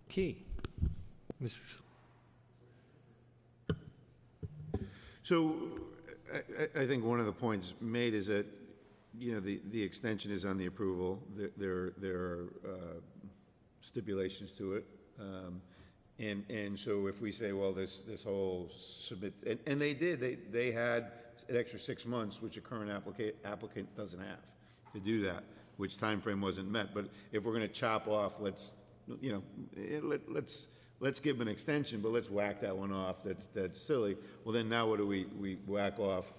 Okay. Mr. So I think one of the points made is that, the extension is on the approval. There are stipulations to it. And so if we say, well, this whole submit, and they did, they had an extra 6 months, which a current applicant doesn't have to do that, which time frame wasn't met. But if we're going to chop off, let's give them an extension, but let's whack that one off. That's silly. Well, then now what do we whack off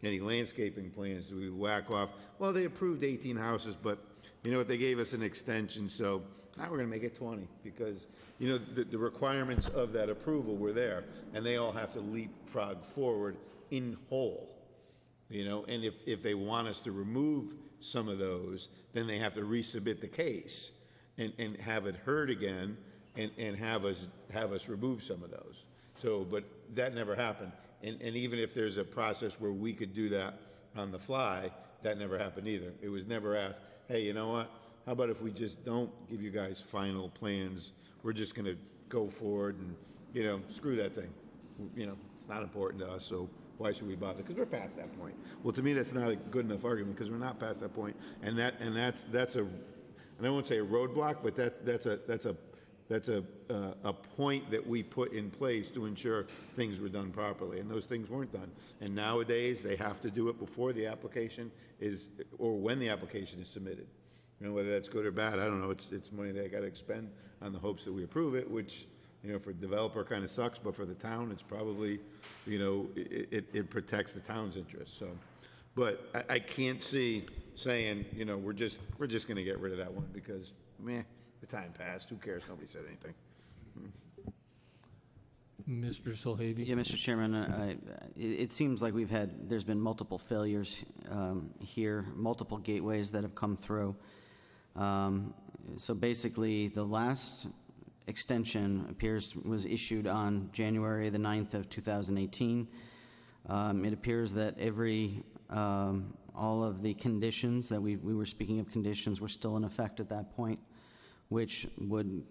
any landscaping plans? Do we whack off? Well, they approved 18 houses, but you know what? They gave us an extension, so now we're going to make it 20 because the requirements of that approval were there, and they all have to leapfrog forward in whole. And if they want us to remove some of those, then they have to resubmit the case and have it heard again, and have us remove some of those. So, but that never happened. And even if there's a process where we could do that on the fly, that never happened either. It was never asked, hey, you know what? How about if we just don't give you guys final plans? We're just going to go forward and, screw that thing. It's not important to us, so why should we bother? Because we're past that point. Well, to me, that's not a good enough argument because we're not past that point. And that's a, and I won't say a roadblock, but that's That's a point that we put in place to ensure things were done properly, and those things weren't done. And nowadays, they have to do it before the application is, or when the application is submitted. You know, whether that's good or bad, I don't know. It's money they got to expend on the hopes that we approve it, which, you know, for a developer kind of sucks, but for the town, it's probably, you know, it protects the town's interests. So, but I can't see saying, you know, we're just going to get rid of that one because, meh. The time passed. Who cares? Nobody said anything. Mr. Solhavy? Yeah, Mr. Chairman, it seems like there's been multiple failures here, multiple gateways that have come through. So basically, the last extension was issued on January the 9th of 2018. It appears that all of the conditions that we were speaking of conditions were still in effect at that point, which would,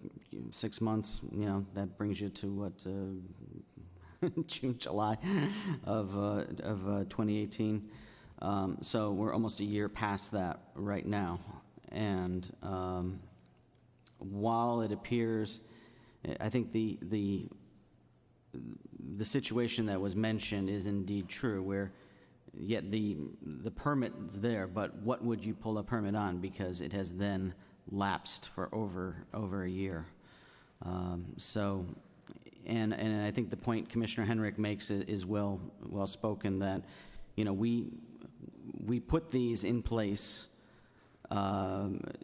6 months, you know, that brings you to what, June, July of 2018. So we're almost a year past that right now. And while it appears, I think the situation that was mentioned is indeed true, where yet the permit is there, but what would you pull a permit on? Because it has then lapsed for over a year. So, and I think the point Commissioner Henrik makes is well spoken, that, you know, we put these in place,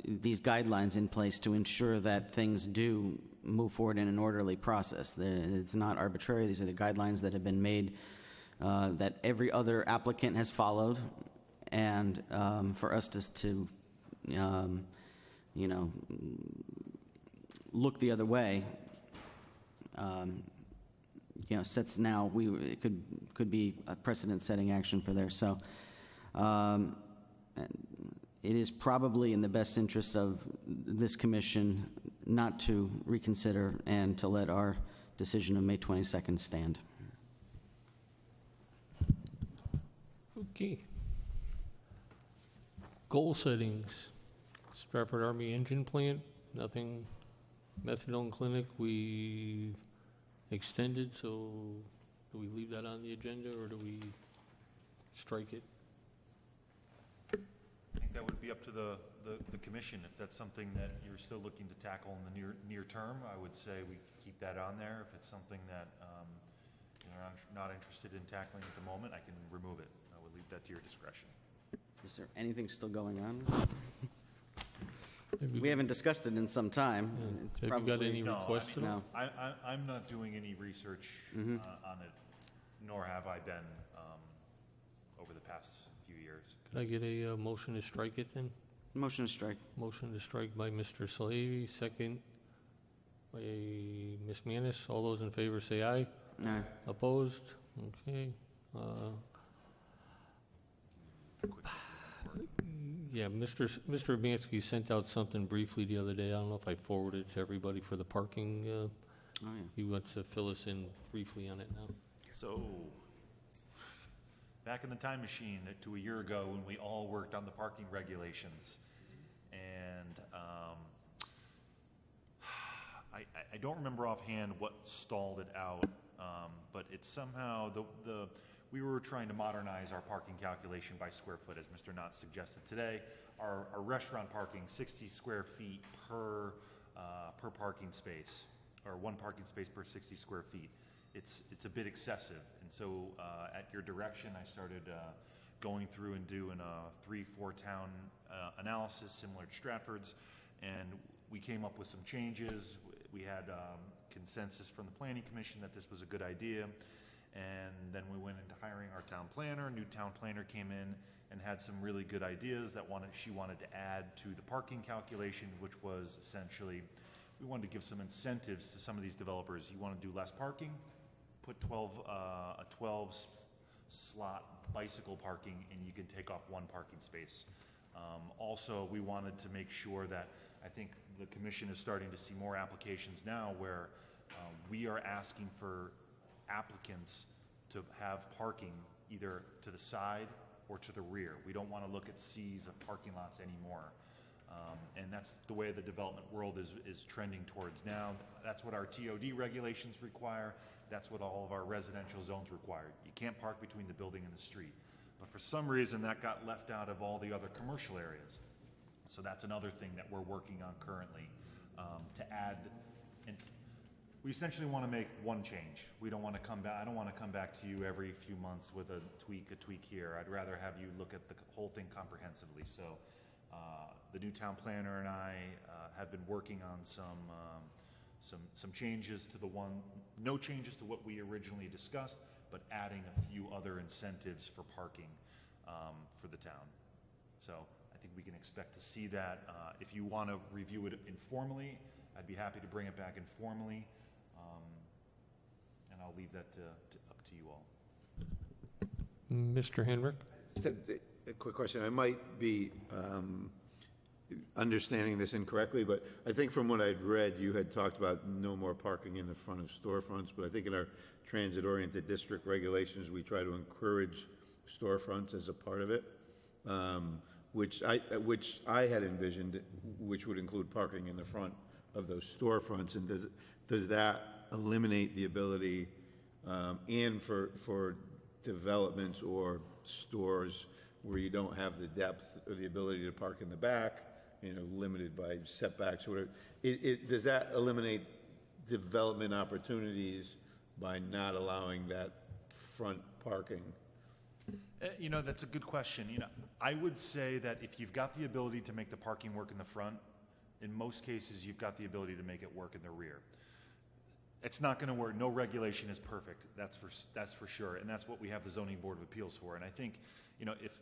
these guidelines in place to ensure that things do move forward in an orderly process. It's not arbitrary. These are the guidelines that have been made, that every other applicant has followed, and for us to you know, look the other way, you know, sets now, it could be a precedent-setting action for there. So it is probably in the best interest of this commission not to reconsider and to let our decision of May 22nd stand. Okay. Goal settings. Stratford Army Engine Plant, nothing. Methadone clinic, we extended, so do we leave that on the agenda or do we strike it? I think that would be up to the commission. If that's something that you're still looking to tackle in the near term, I would say we keep that on there. If it's something that you're not interested in tackling at the moment, I can remove it. I would leave that to your discretion. Is there anything still going on? We haven't discussed it in some time. It's Have you got any No, requests? I mean, No. I'm not doing any research on it, nor have I been over the past few years. Could I get a motion to strike it then? Motion to strike. Motion to strike by Mr. Salehi, second by Ms. Manis. All those in favor say aye. Aye. Opposed? Okay. Yeah, Mr. Urbanski sent out something briefly the other day. I don't know if I forwarded it to everybody for the parking. Oh, yeah. He wants to fill us in briefly on it now. So, back in the time machine to a year ago when we all worked on the parking regulations, and I don't remember offhand what stalled it out, but it's somehow we were trying to modernize our parking calculation by square foot, as Mr. Knott suggested today. Our restaurant parking, 60 square feet per parking space, or one parking space per 60 square feet. It's a bit excessive, and so at your direction, I started going through and doing a 3-4 town analysis similar to Stratford's, and we came up with some changes. We had consensus from the Planning Commission that this was a good idea. And then we went into hiring our town planner. New town planner came in and had some really good ideas that she wanted to add to the parking calculation, which was essentially, we wanted to give some incentives to some of these developers. You want to do less parking? Put a 12 slot bicycle parking, and you can take off one parking space. Also, we wanted to make sure that, I think the commission is starting to see more applications now where we are asking for applicants to have parking either to the side or to the rear. We don't want to look at seas of parking lots anymore. And that's the way the development world is trending towards now. That's what our TOD regulations require. That's what all of our residential zones require. You can't park between the building and the street. But for some reason, that got left out of all the other commercial areas. So that's another thing that we're working on currently, to add. And we essentially want to make one change. We don't want to come back. I don't want to come back to you every few months with a tweak here. I'd rather have you look at the whole thing comprehensively. So the new town planner and I have been working on some changes to no changes to what we originally discussed, but adding a few other incentives for parking for the town. So I think we can expect to see that. If you want to review it informally, I'd be happy to bring it back informally, and I'll leave that up to you all. Mr. Henrik? Just a quick question. I might be understanding this incorrectly, but I think from what I'd read, you had talked about no more parking in the front of storefronts, but I think in our transit-oriented district regulations, we try to encourage storefronts as a part of it, which I had envisioned, which would include parking in the front of those storefronts. And does that eliminate the ability, and for developments or stores where you don't have the depth or the ability to park in the back, limited by setbacks or whatever, does that eliminate development opportunities by not allowing that front parking? That's a good question. I would say that if you've got the ability to make the parking work in the front, in most cases, you've got the ability to make it work in the rear. It's not going to work. No regulation is perfect. That's for sure. And that's what we have the Zoning Board of Appeals for. And I think, if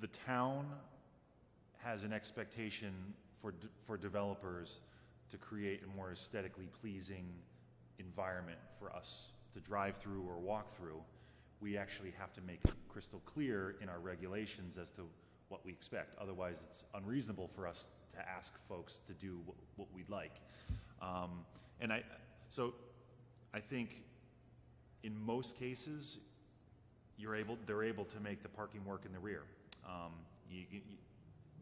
the town has an expectation for developers to create a more aesthetically pleasing environment for us to drive through or walk through, we actually have to make it crystal clear in our regulations as to what we expect. Otherwise, it's unreasonable for us to ask folks to do what we'd like. So I think in most cases, they're able to make the parking work in the rear.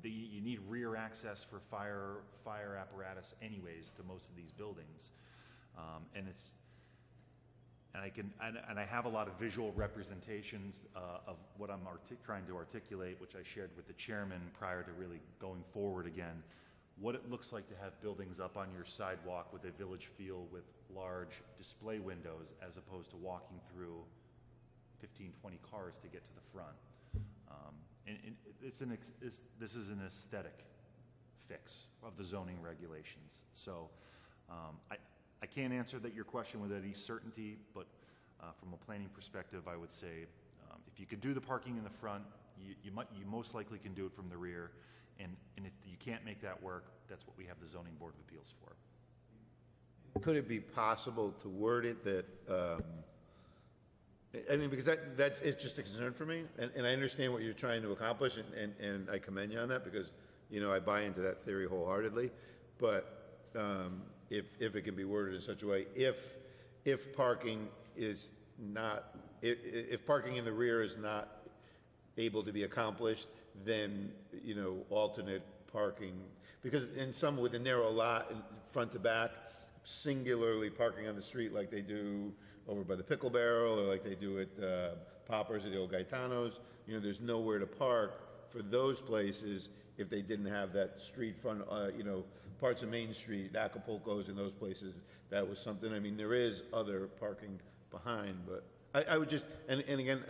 You need rear access for fire apparatus anyways to most of these buildings, and I have a lot of visual representations of what I'm trying to articulate, which I shared with the chairman prior to really going forward again. What it looks like to have buildings up on your sidewalk with a village feel with large display windows, as opposed to walking through 15, 20 cars to get to the front. This is an aesthetic fix of the zoning regulations. So I can't answer your question with any certainty, but from a planning perspective, I would say if you can do the parking in the front, you most likely can do it from the rear. And if you can't make that work, that's what we have the Zoning Board of Appeals for. Could it be possible to word it that, because that's it's just a concern for me, and I understand what you're trying to accomplish, and I commend you on that, because, I buy into that theory wholeheartedly, but if it can be worded in such a way, if parking is not, if parking in the rear is not able to be accomplished, then, alternate parking, because in some with a narrow lot, front to back, singularly parking on the street like they do over by the Pickle Barrel, or like they do at Poppers or the old Gaetanos, there's nowhere to park for those places if they didn't have that street front, parts of Main Street, Acapulco's and those places. That was something. There is other parking behind, but I would just, and again,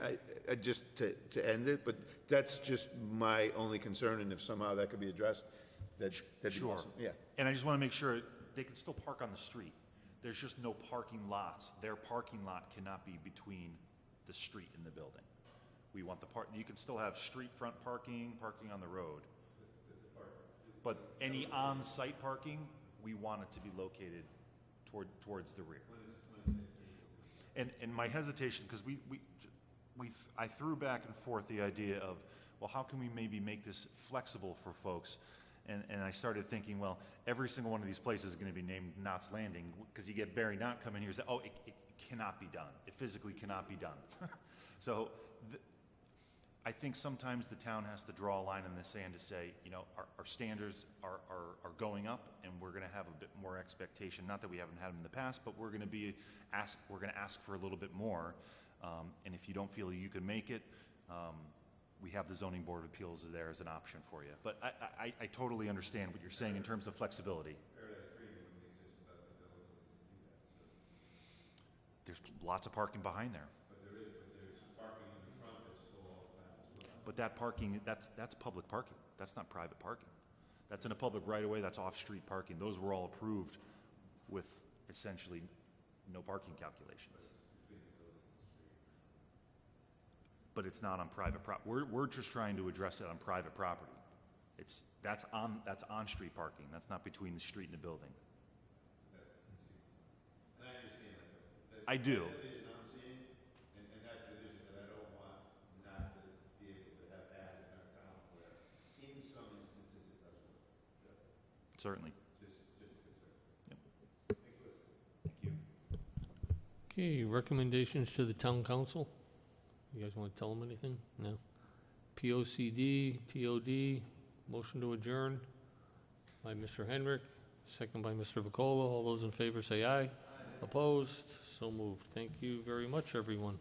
I just to end it, but that's just my only concern, and if somehow that could be addressed, that'd be Sure. awesome. Yeah. And I just want to make sure they can still park on the street. There's just no parking lots. Their parking lot cannot be between the street and the building. We want you can still have street front parking on the road. But any on-site parking, we want it to be located towards the rear. And my hesitation, because I threw back and forth the idea of, well, how can we maybe make this flexible for folks? And I started thinking, well, every single one of these places is going to be named Knott's Landing, because you get Barry Knott coming here and say, oh, it cannot be done. It physically cannot be done. So I think sometimes the town has to draw a line in the sand to say, you know, our standards are going up, and we're gonna have a bit more expectation. Not that we haven't had them in the past, but we're gonna ask for a little bit more. And if you don't feel you can make it, we have the zoning board of appeals there as an option for you. But I totally understand what you're saying in terms of flexibility. There's lots of parking behind there. But that parking, that's public parking. That's not private parking. That's in a public right-of-way, that's off-street parking. Those were all approved with essentially no parking calculations. But it's not on private we're just trying to address it on private property. That's on-street parking. That's not between the street and the building. And I understand that. I do. That's the vision I'm seeing, and that's the vision that I don't want not to be able to have had in our town where in some instances it does work. Certainly. Just a concern. Yep. Thanks for listening. Thank you. Okay, recommendations to the town council? You guys want to tell them anything? No? POCD, TOD, motion to adjourn by Mr. Henrik, second by Mr. Vacola. All those in favor say aye. Opposed? So moved. Thank you very much, everyone.